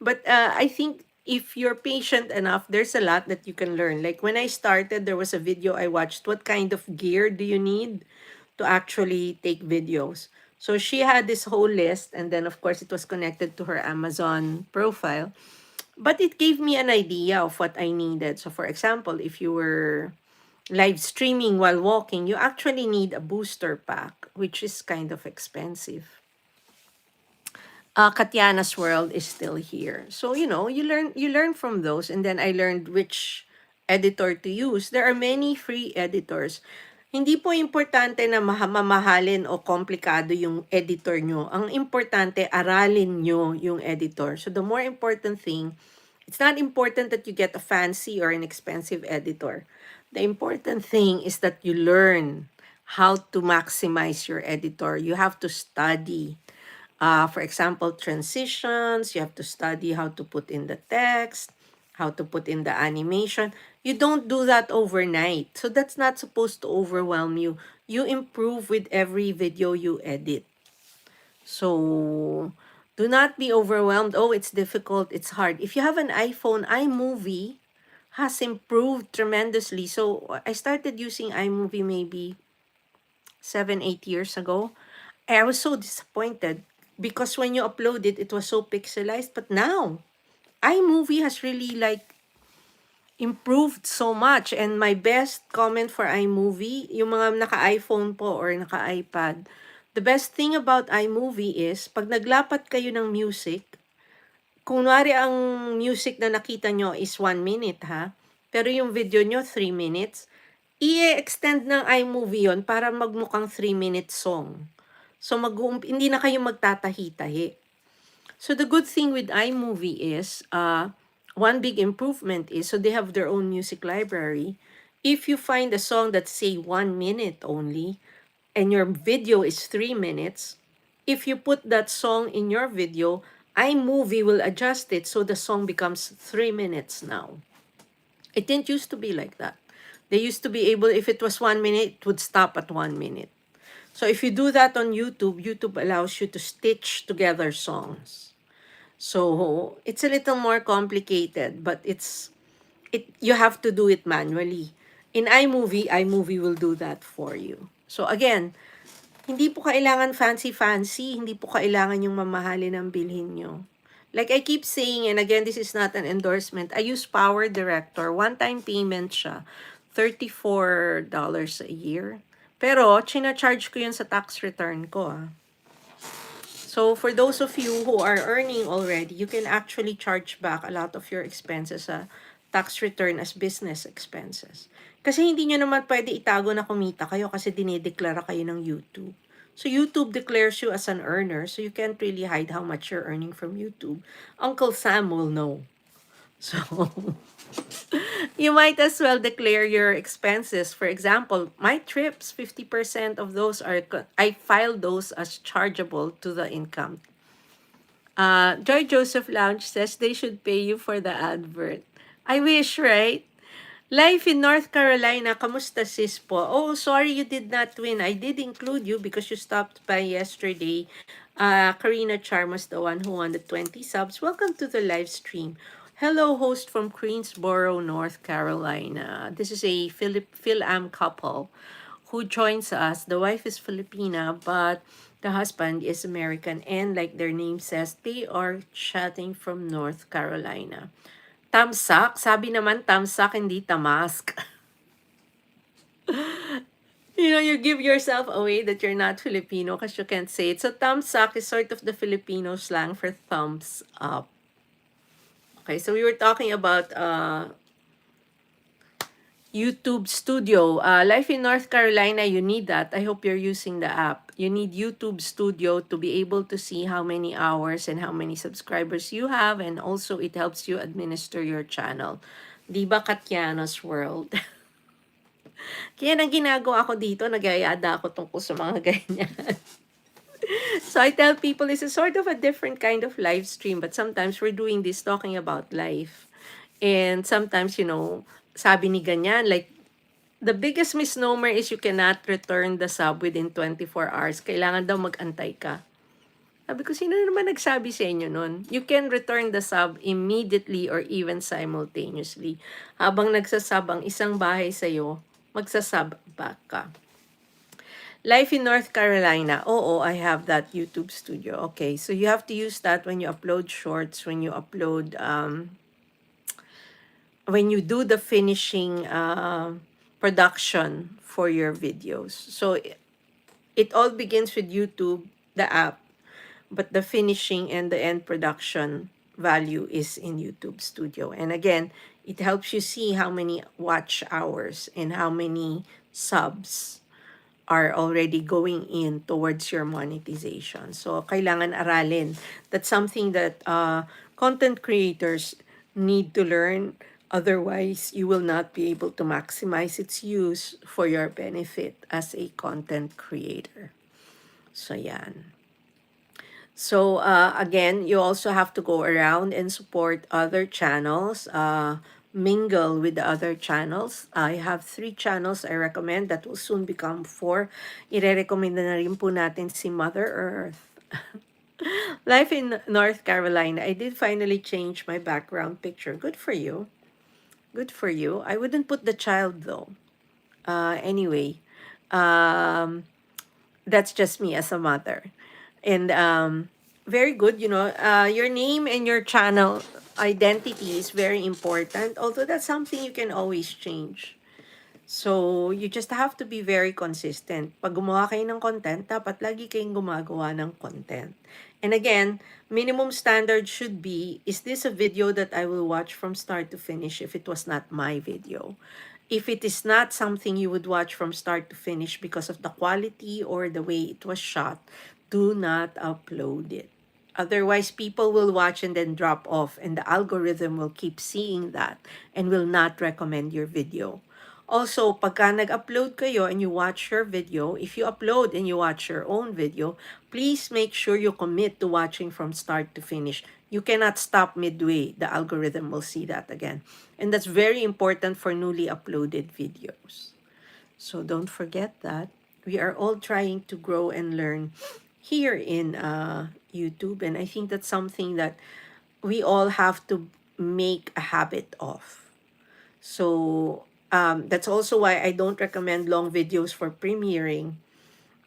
But I think if you're patient enough, there's a lot that you can learn. Like when I started, there was a video I watched. What kind of gear do you need to actually take videos? So she had this whole list, and then of course it was connected to her Amazon profile. But it gave me an idea of what I needed. So for example, if you were live streaming while walking, you actually need a booster pack, which is kind of expensive. Katiana's World is still here. So, you learn from those. And then I learned which editor to use. There are many free editors. Hindi po importante na mamahalin o komplikado yung editor nyo. Ang importante, aralin nyo yung editor. So the more important thing, it's not important that you get a fancy or an expensive editor. The important thing is that you learn how to maximize your editor. You have to study. For example, transitions, you have to study how to put in the text, how to put in the animation. You don't do that overnight. So that's not supposed to overwhelm you. You improve with every video you edit. So do not be overwhelmed. Oh, it's difficult. It's hard. If you have an iPhone, iMovie has improved tremendously. So I started using iMovie maybe 7, 8 years ago. I was so disappointed because when you upload it, it was so pixelized. But now, iMovie has really like improved so much. And my best comment for iMovie, yung mga naka-iPhone po or naka-iPad, the best thing about iMovie is, pag naglapat kayo ng music, kunwari ang music na nakita nyo is 1 minute ha, pero yung video nyo 3 minutes, i-extend ng iMovie yon para magmukhang 3 minute song. So hindi na kayo magtatahi-tahi. So the good thing with iMovie is, one big improvement is, so they have their own music library. If you find a song that's say 1 minute only, and your video is 3 minutes, if you put that song in your video, iMovie will adjust it so the song becomes 3 minutes now. It didn't used to be like that. They used to be able, if it was 1 minute, it would stop at 1 minute. So if you do that on YouTube, YouTube allows you to stitch together songs. So it's a little more complicated, but you have to do it manually. In iMovie will do that for you. So again, hindi po kailangan fancy, hindi po kailangan yung mamahalin ang bilhin nyo. Like I keep saying, and again, this is not an endorsement, I use Power Director. One-time payment siya, $34 a year. Pero, charge ko yun sa tax return ko. So, for those of you who are earning already, you can actually charge back a lot of your expenses sa tax return as business expenses. Kasi hindi nyo naman pwede itago na kumita kayo kasi dinideklara kayo ng YouTube. So, YouTube declares you as an earner, so you can't really hide how much you're earning from YouTube. Uncle Sam will know. So, you might as well declare your expenses. For example, my trips, 50% of those I filed those as chargeable to the income. Joy Joseph Lounge says they should pay you for the advert. I wish, right? Life in North Carolina, kamusta sis po? Oh, sorry you did not win. I did include you because you stopped by yesterday. Karina Charm was the one who won the 20 subs. Welcome to the live stream. Hello, host from Greensboro, North Carolina. This is a Phil-Am couple who joins us. The wife is Filipina, but the husband is American. And like their name says, they are chatting from North Carolina. Tamsak? Sabi naman tamsak, hindi tamask. You give yourself away that you're not Filipino because you can't say it. So tamsak is sort of the Filipino slang for thumbs up. Okay, so we were talking about YouTube Studio. Life in North Carolina, you need that. I hope you're using the app. You need YouTube Studio to be able to see how many hours and how many subscribers you have, and also it helps you administer your channel. Di ba Katyanos World? Kaya nang ginagawa ko dito, nagayada ako tungkol sa mga ganyan. So I tell people this is sort of a different kind of live stream, but sometimes we're doing this talking about life. And sometimes, sabi ni ganyan, like, the biggest misnomer is you cannot return the sub within 24 hours. Kailangan daw mag-antay ka. Sabi ko, sino naman nagsabi sa inyo nun? You can return the sub immediately or even simultaneously. Habang nagsasub ang isang bahay sa'yo, magsasub back ka. Life in North Carolina. Oo, I have that YouTube studio. Okay, so you have to use that when you upload shorts, when you upload, when you do the finishing production for your videos. So it all begins with YouTube, the app, but the finishing and the end production value is in YouTube Studio. And again, it helps you see how many watch hours and how many subs are already going in towards your monetization. So, kailangan aralin. That's something that content creators need to learn. Otherwise, you will not be able to maximize its use for your benefit as a content creator. So, yan. So, again, you also have to go around and support other channels. mingle with the other channels. I have 3 channels I recommend that will soon become 4. Ire-recommend na rin po natin si Mother Earth. Life in North Carolina. I did finally change my background picture. Good for you. Good for you. I wouldn't put the child though. Anyway, um, that's just me as a mother. And very good, your name and your channel identity is very important, although that's something you can always change. So, you just have to be very consistent. Pag gumawa kayo ng content, dapat lagi kayong gumagawa ng content. And again, minimum standard should be, is this a video that I will watch from start to finish if it was not my video? If it is not something you would watch from start to finish because of the quality or the way it was shot, do not upload it. Otherwise, people will watch and then drop off, and the algorithm will keep seeing that and will not recommend your video. Also, pagka nag-upload kayo and you watch your video, if you upload and you watch your own video, please make sure you commit to watching from start to finish. You cannot stop midway. The algorithm will see that again. And that's very important for newly uploaded videos. So don't forget that. We are all trying to grow and learn here in YouTube. And I think that's something that we all have to make a habit of. So that's also why I don't recommend long videos for premiering.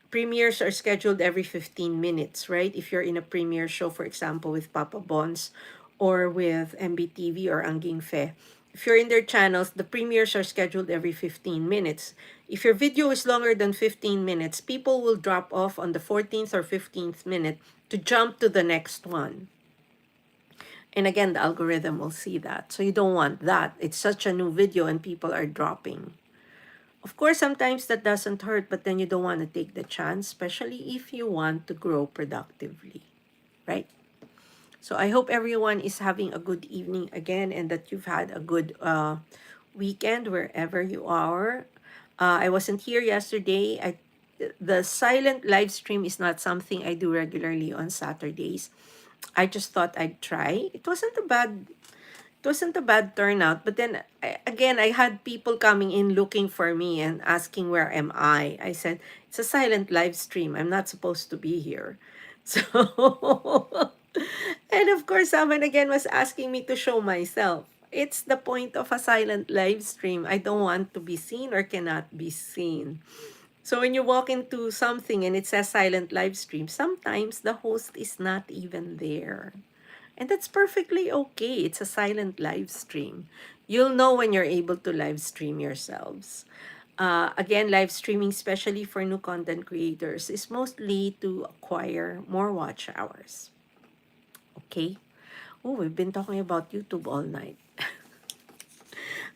Premieres are scheduled every 15 minutes, right? If you're in a premiere show, for example, with Papa Bons or with MBTV or AnnggingFe. If you're in their channels, the premieres are scheduled every 15 minutes. If your video is longer than 15 minutes, people will drop off on the 14th or 15th minute to jump to the next one. And again, the algorithm will see that. So you don't want that. It's such a new video and people are dropping. Of course, sometimes that doesn't hurt, but then you don't want to take the chance, especially if you want to grow productively, right? So I hope everyone is having a good evening again and that you've had a good weekend wherever you are. I wasn't here yesterday. The silent live stream is not something I do regularly on Saturdays. I just thought I'd try. It wasn't a bad turnout, but then again, I had people coming in looking for me and asking where am I said it's a silent live stream, I'm not supposed to be here. So and of course someone again was asking me to show myself. It's the point of a silent live stream. I don't want to be seen or cannot be seen. So when you walk into something and it says silent live stream, sometimes the host is not even there. And that's perfectly okay. It's a silent live stream. You'll know when you're able to live stream yourselves. Again, live streaming, especially for new content creators, is mostly to acquire more watch hours. Okay? Oh, we've been talking about YouTube all night.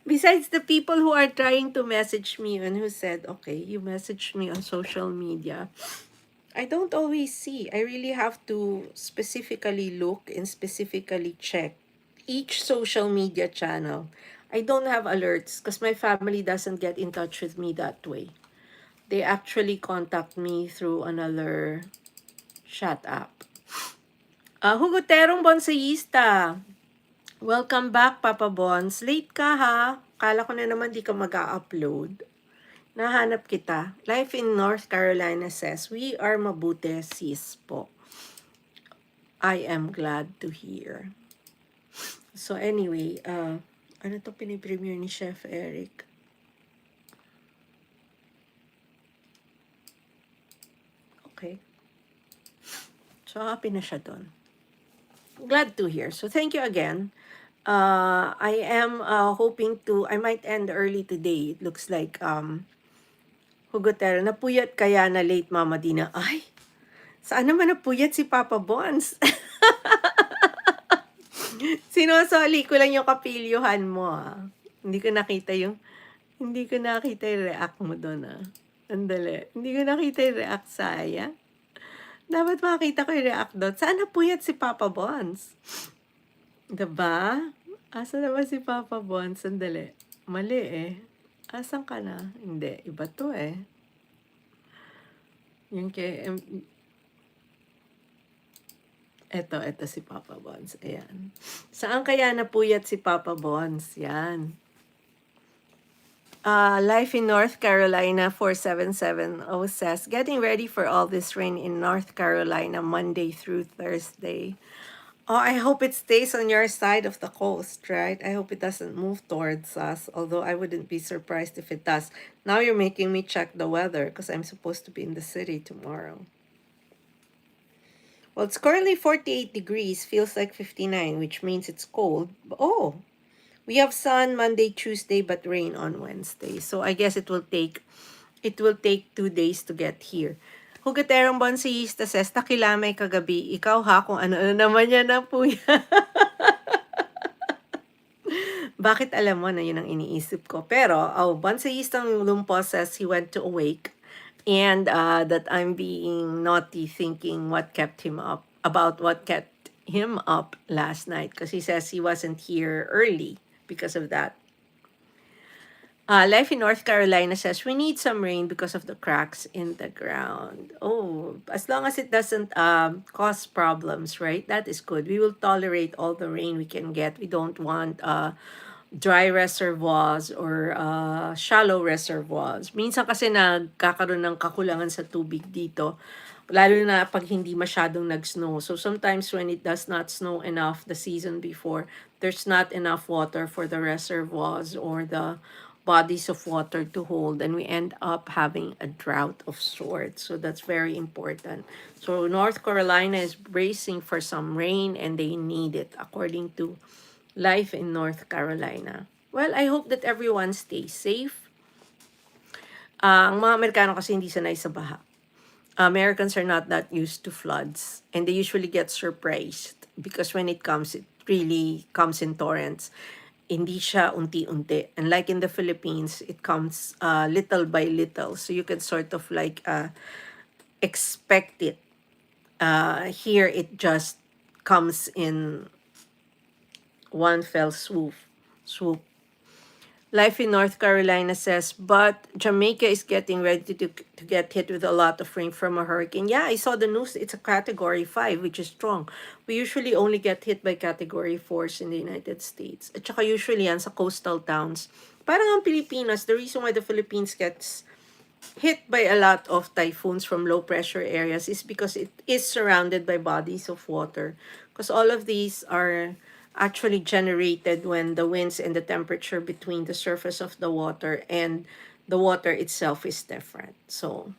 Besides the people who are trying to message me and who said, okay, you messaged me on social media, I don't always see. I really have to specifically look and specifically check each social media channel. I don't have alerts because my family doesn't get in touch with me that way. They actually contact me through another chat app. Hugoterong Bonsayista. Welcome back, Papa Bons. Late ka ha? Kala ko na naman di ka mag-upload. Nahanap kita. Life in North Carolina says, we are mabuti sis po. I am glad to hear. So anyway, ano to pinipremiere ni Chef Eric? Okay. So happy na siya doon. Glad to hear. So thank you again. I am hoping to, I might end early today. It looks like, Hugotero, napuyat kaya na late Mama Dina? Ay, saan naman napuyat si Papa Bons? Sinosoli ko lang yung kapilyuhan mo, ah. Hindi ko nakita yung react mo doon, ah. Andali. Hindi ko nakita yung react, saya. Dapat makita ko yung react doon. Saan napuyat si Papa Bons? Diba? Asa naman si Papa Bons? Sandali. Mali eh. Asan ka na? Hindi. Iba to eh. Yung kay Eto si Papa Bons. Ayan. Saan kaya napuyat si Papa Bons? Yan. Life in North Carolina 4770 says, getting ready for all this rain in North Carolina Monday through Thursday. Oh, I hope it stays on your side of the coast, right? I hope it doesn't move towards us, although I wouldn't be surprised if it does. Now you're making me check the weather because I'm supposed to be in the city tomorrow. Well, it's currently 48 degrees, feels like 59, which means it's cold. Oh, we have sun Monday, Tuesday, but rain on Wednesday. So I guess it will take 2 days to get here. Hugaterong Bonsayista says, takilamay kagabi. Ikaw ha, kung ano-ano naman yan na po yan. Bakit alam mo na yun ang iniisip ko? Pero, Bonsayistang Lumpo says he went to awake and that I'm being naughty thinking about what kept him up last night because he says he wasn't here early because of that. Life in North Carolina says we need some rain because of the cracks in the ground. Oh, as long as it doesn't cause problems, right? That is good. We will tolerate all the rain we can get. We don't want dry reservoirs or shallow reservoirs. Minsan kasi nagkakaroon ng kakulangan sa tubig dito, lalo na pag hindi masyadong nag-snow. So sometimes when it does not snow enough the season before, there's not enough water for the reservoirs or the bodies of water to hold, and we end up having a drought of sorts. So that's very important. So North Carolina is bracing for some rain and they need it according to Life in North Carolina. Well, I hope that everyone stays safe. Ang mga Amerikano kasi hindi sanay sa baha. Americans are not that used to floods and they usually get surprised because when it comes, it really comes in torrents. Hindi siya unti-unti. And like in the Philippines, it comes little by little. So you can sort of like expect it. Here, it just comes in one fell swoop. Life in North Carolina says, but Jamaica is getting ready to get hit with a lot of rain from a hurricane. Yeah, I saw the news. It's a category 5, which is strong. We usually only get hit by category 4s in the United States. At saka usually yan sa coastal towns. Parang ang Pilipinas, the reason why the Philippines gets hit by a lot of typhoons from low pressure areas is because it is surrounded by bodies of water. Because all of these are actually generated when the winds and the temperature between the surface of the water and the water itself is different. So,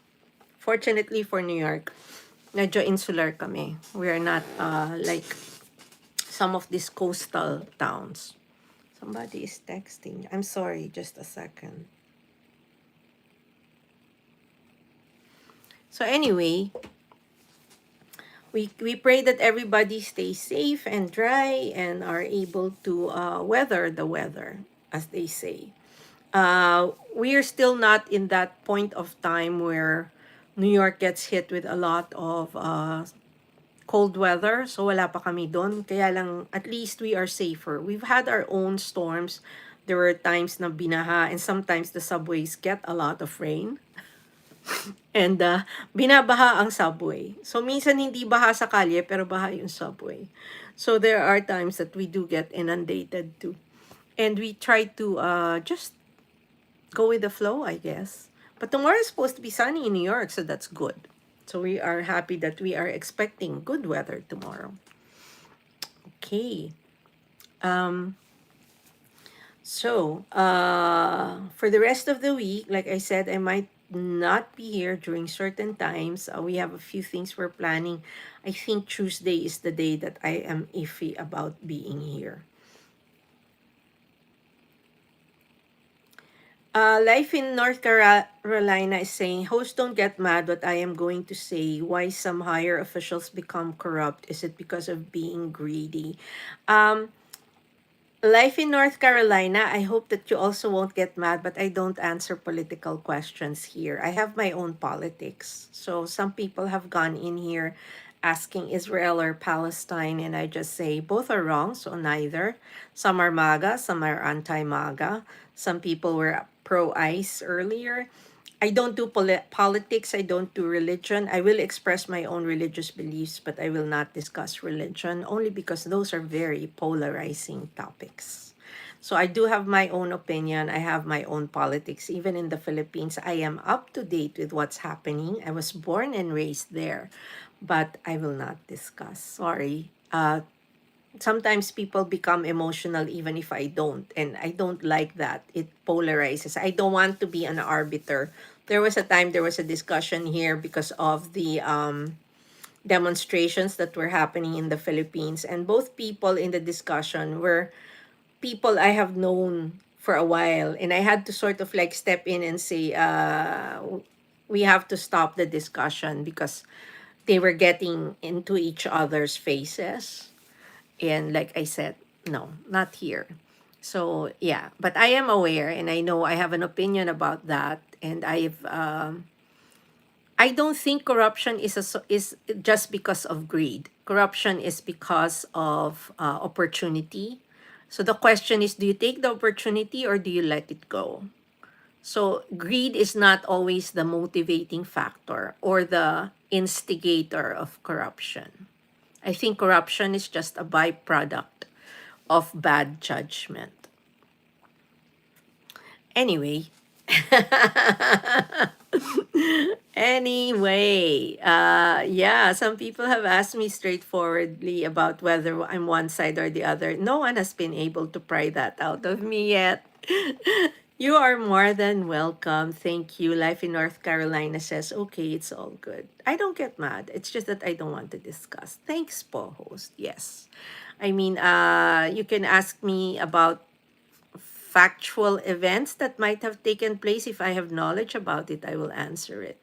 fortunately for New York, medyo insular kami. We are not like some of these coastal towns. Somebody is texting. I'm sorry, just a second. So anyway, we pray that everybody stays safe and dry and are able to weather the weather, as they say. We are still not in that point of time where New York gets hit with a lot of cold weather. So wala pa kami doon. Kaya lang, at least we are safer. We've had our own storms. There were times na binaha and sometimes the subways get a lot of rain. And binabaha ang subway. So minsan hindi baha sa kalye pero baha yung subway. So there are times that we do get inundated too. And we try to just go with the flow, I guess. But tomorrow is supposed to be sunny in New York, so that's good. So we are happy that we are expecting good weather tomorrow. Okay. So for the rest of the week, like I said, I might not be here during certain times. We have a few things we're planning. I think Tuesday is the day that I am iffy about being here. Life in North Carolina is saying, hosts don't get mad what I am going to say. Why some higher officials become corrupt? Is it because of being greedy? Life in North Carolina, I hope that you also won't get mad, but I don't answer political questions here. I have my own politics. So some people have gone in here asking Israel or Palestine, and I just say both are wrong, so neither. Some are MAGA, some are anti-MAGA. Some people were pro-ICE earlier. I don't do politics, I don't do religion. I will express my own religious beliefs, but I will not discuss religion only because those are very polarizing topics. So I do have my own opinion. I have my own politics. Even in the Philippines, I am up to date with what's happening. I was born and raised there, but I will not discuss. Sorry. Sometimes people become emotional even if I don't, and I don't like that. It polarizes. I don't want to be an arbiter. There was a time there was a discussion here because of the demonstrations that were happening in the Philippines, and both people in the discussion were people I have known for a while, and I had to sort of like step in and say, we have to stop the discussion because they were getting into each other's faces. And like I said, no, not here. So yeah, but I am aware and I know I have an opinion about that. And I don't think corruption is just because of greed. Corruption is because of opportunity. So the question is, do you take the opportunity or do you let it go? So greed is not always the motivating factor or the instigator of corruption. I think corruption is just a byproduct of bad judgment. Anyway, yeah, some people have asked me straightforwardly about whether I'm one side or the other. No one has been able to pry that out of me yet. You are more than welcome. Thank you. Life in North Carolina says, okay, it's all good. I don't get mad. It's just that I don't want to discuss. Thanks, po host. Yes. I mean, you can ask me about factual events that might have taken place. If I have knowledge about it, I will answer it.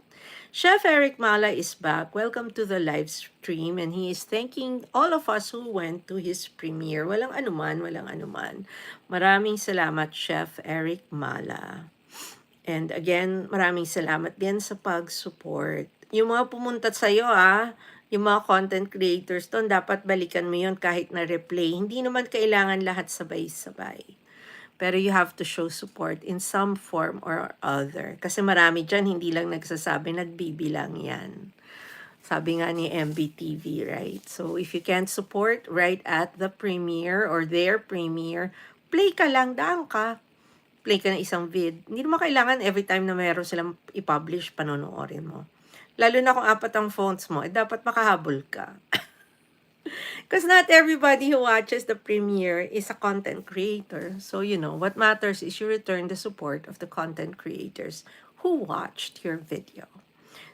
Chef Eric Mala is back. Welcome to the live stream, and he is thanking all of us who went to his premiere. Walang anuman, walang anuman. Maraming salamat, Chef Eric Mala. And again, maraming salamat din sa pag-support. Yung mga pumunta sa'yo, yung mga content creators doon, dapat balikan mo yun kahit na replay. Hindi naman kailangan lahat sabay-sabay. Pero you have to show support in some form or other. Kasi marami dyan, hindi lang nagsasabi, nagbibilang yan. Sabi nga ni MBTV, right? So if you can't support right at the premiere or their premiere, play ka lang, daan ka. Play ka ng isang vid. Hindi naman kailangan every time na meron silang i-publish, panonoorin mo. Lalo na kung 4 ang phones mo, dapat makahabol ka. Because not everybody who watches the premiere is a content creator. So, what matters is you return the support of the content creators who watched your video.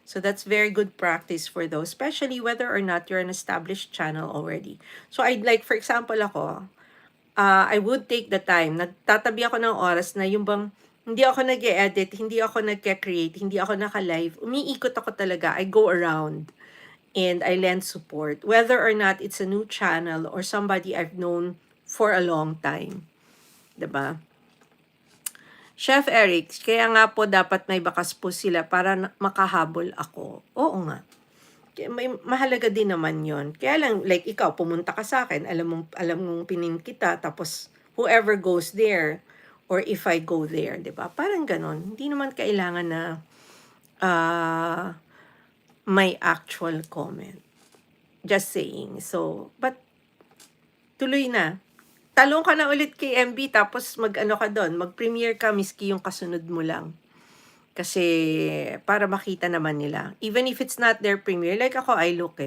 So that's very good practice for those, especially whether or not you're an established channel already. So I'd like, for example, ako, I would take the time, nagtatabi ako ng oras na yung bang, hindi ako nag-edit, hindi ako nag-create, hindi ako naka-live, umiikot ako talaga, I go around and I lend support, whether or not it's a new channel or somebody I've known for a long time. Diba? Chef Eric, kaya nga po dapat may bakas po sila para makahabol ako. Oo nga. Mahalaga din naman yon. Kaya lang, like ikaw, pumunta ka sa akin, alam mong pinin kita, tapos whoever goes there, or if I go there, diba? Parang ganon. Hindi naman kailangan na may actual comment. Just saying. So, but tuloy na. Talong ka na ulit kay MB tapos mag-ano ka doon, mag-premiere ka miski yung kasunod mo lang. Kasi para makita naman nila. Even if it's not their premiere, like ako, I look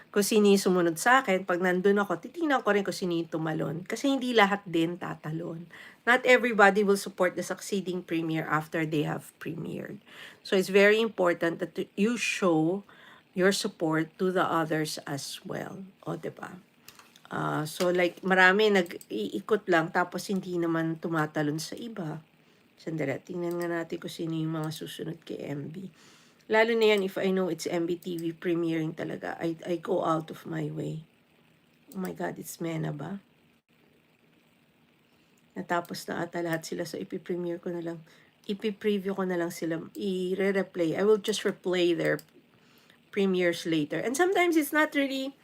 kung sino yung sumunod sa akin, pag nandun ako, titingnan ko rin kung sino yung tumalon. Kasi hindi lahat din tatalon. Not everybody will support the succeeding premiere after they have premiered. So it's very important that you show your support to the others as well. O, diba? So like marami nag-iikot lang tapos hindi naman tumatalon sa iba. Sandali, tingnan nga natin kung sino yung mga susunod kay MB. Lalo na yan if I know it's MBTV premiering talaga. I go out of my way. Oh my God, it's Mena ba? Natapos na ata lahat sila, so ipipremiere ko na lang. Ipipreview ko na lang sila. I-replay. I will just replay their premieres later. And sometimes it's not really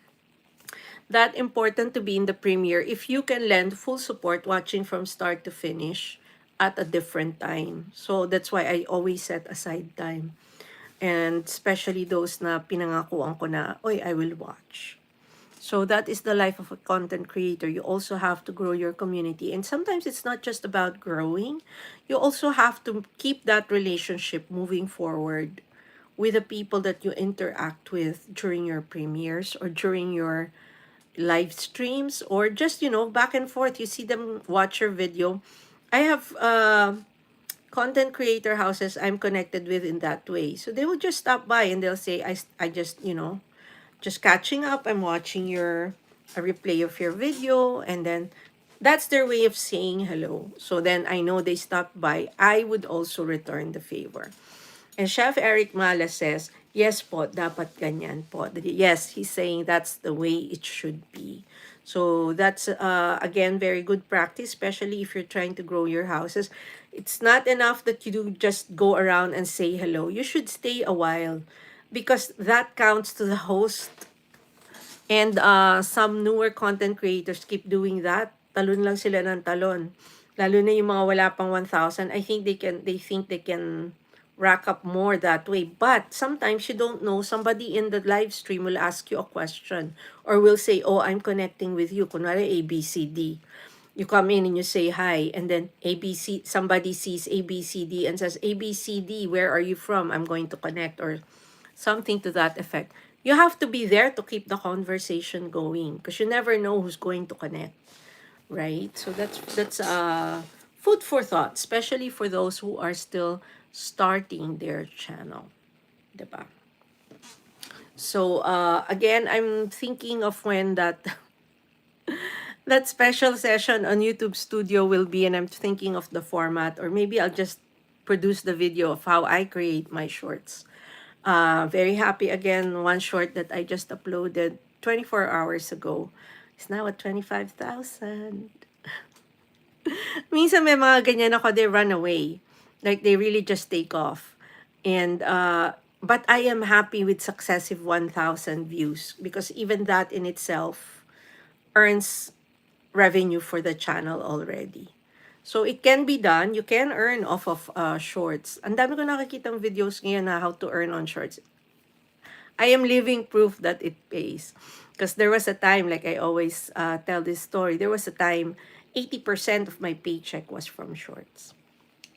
that important to be in the premiere. If you can lend full support watching from start to finish, at a different time. So that's why I always set aside time. And especially those na pinangakuan ko na, oy, I will watch. So that is the life of a content creator. You also have to grow your community. And sometimes it's not just about growing. You also have to keep that relationship moving forward with the people that you interact with during your premieres or during your live streams, or just, back and forth. You see them watch your video. I have content creator houses I'm connected with in that way. So they will just stop by and they'll say, I just, just catching up. I'm watching a replay of your video. And then that's their way of saying hello. So then I know they stopped by. I would also return the favor. And Chef Eric Mala says, yes po, dapat ganyan po. Yes, he's saying that's the way it should be. So that's, again, very good practice, especially if you're trying to grow your houses. It's not enough that you do just go around and say hello. You should stay a while because that counts to the host. And some newer content creators keep doing that. Talon lang sila ng talon. Lalo na yung mga wala pang 1,000. They think they can rack up more that way. But sometimes you don't know. Somebody in the live stream will ask you a question or will say, oh, I'm connecting with you. Kunwari ABCD. You come in and you say hi, and then somebody sees ABCD and says, ABCD, where are you from? I'm going to connect, or something to that effect. You have to be there to keep the conversation going because you never know who's going to connect, right? So that's food for thought, especially for those who are still starting their channel, diba? So again, I'm thinking of when that that special session on YouTube Studio will be, and I'm thinking of the format, or maybe I'll just produce the video of how I create my shorts. Very happy again, one short that I just uploaded 24 hours ago is now at 25,000. Minsan may mga ganyan ako, they run away. Like they really just take off. And but I am happy with successive 1,000 views because even that in itself earns revenue for the channel already. So it can be done. You can earn off of shorts. Ang dami ko nakikitang videos ngayon na how to earn on shorts. I am living proof that it pays. Because there was a time, like I always tell this story, there was a time 80% of my paycheck was from shorts.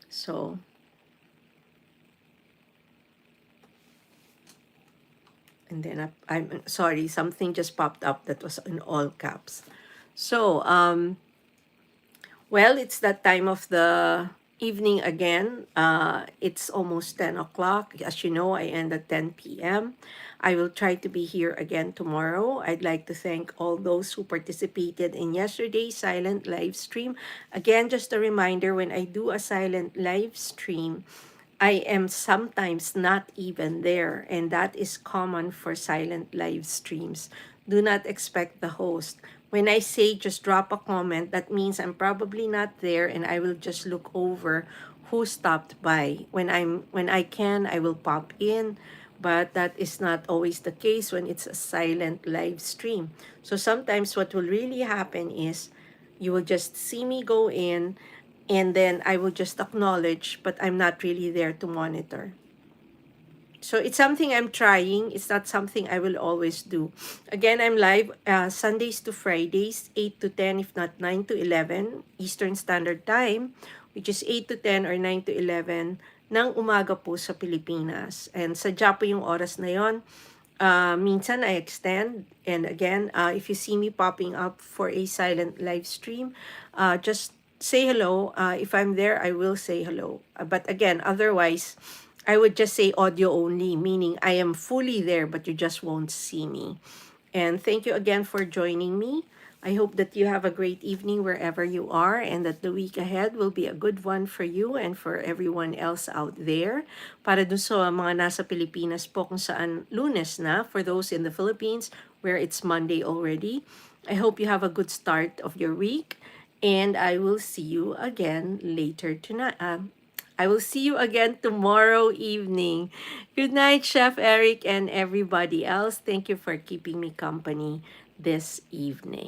So, and then I'm sorry, something just popped up that was in all caps. So, well, it's that time of the evening again. It's almost 10 o'clock. As you know, I end at 10 p.m. I will try to be here again tomorrow. I'd like to thank all those who participated in yesterday's silent live stream. Again, just a reminder, when I do a silent live stream, I am sometimes not even there, and that is common for silent live streams. Do not expect the host. When I say just drop a comment, that means I'm probably not there, and I will just look over who stopped by. When I can, I will pop in, but that is not always the case when it's a silent live stream. So sometimes what will really happen is you will just see me go in, and then I will just acknowledge, but I'm not really there to monitor. So it's something I'm trying. It's not something I will always do. Again, I'm live Sundays to Fridays, 8 to 10, if not 9 to 11, Eastern Standard Time, which is 8 to 10 or 9 to 11 ng umaga po sa Pilipinas. And sadya po yung oras na yon. Minsan I extend. And again, if you see me popping up for a silent live stream, just say hello. If I'm there, I will say hello. But again, otherwise, I would just say audio only, meaning I am fully there, but you just won't see me. And thank you again for joining me. I hope that you have a great evening wherever you are, and that the week ahead will be a good one for you and for everyone else out there. Para dun sa mga nasa Pilipinas po kung saan Lunes na, for those in the Philippines where it's Monday already, I hope you have a good start of your week, and I will see you again later tonight. I will see you again tomorrow evening. Good night, Chef Eric and everybody else. Thank you for keeping me company this evening.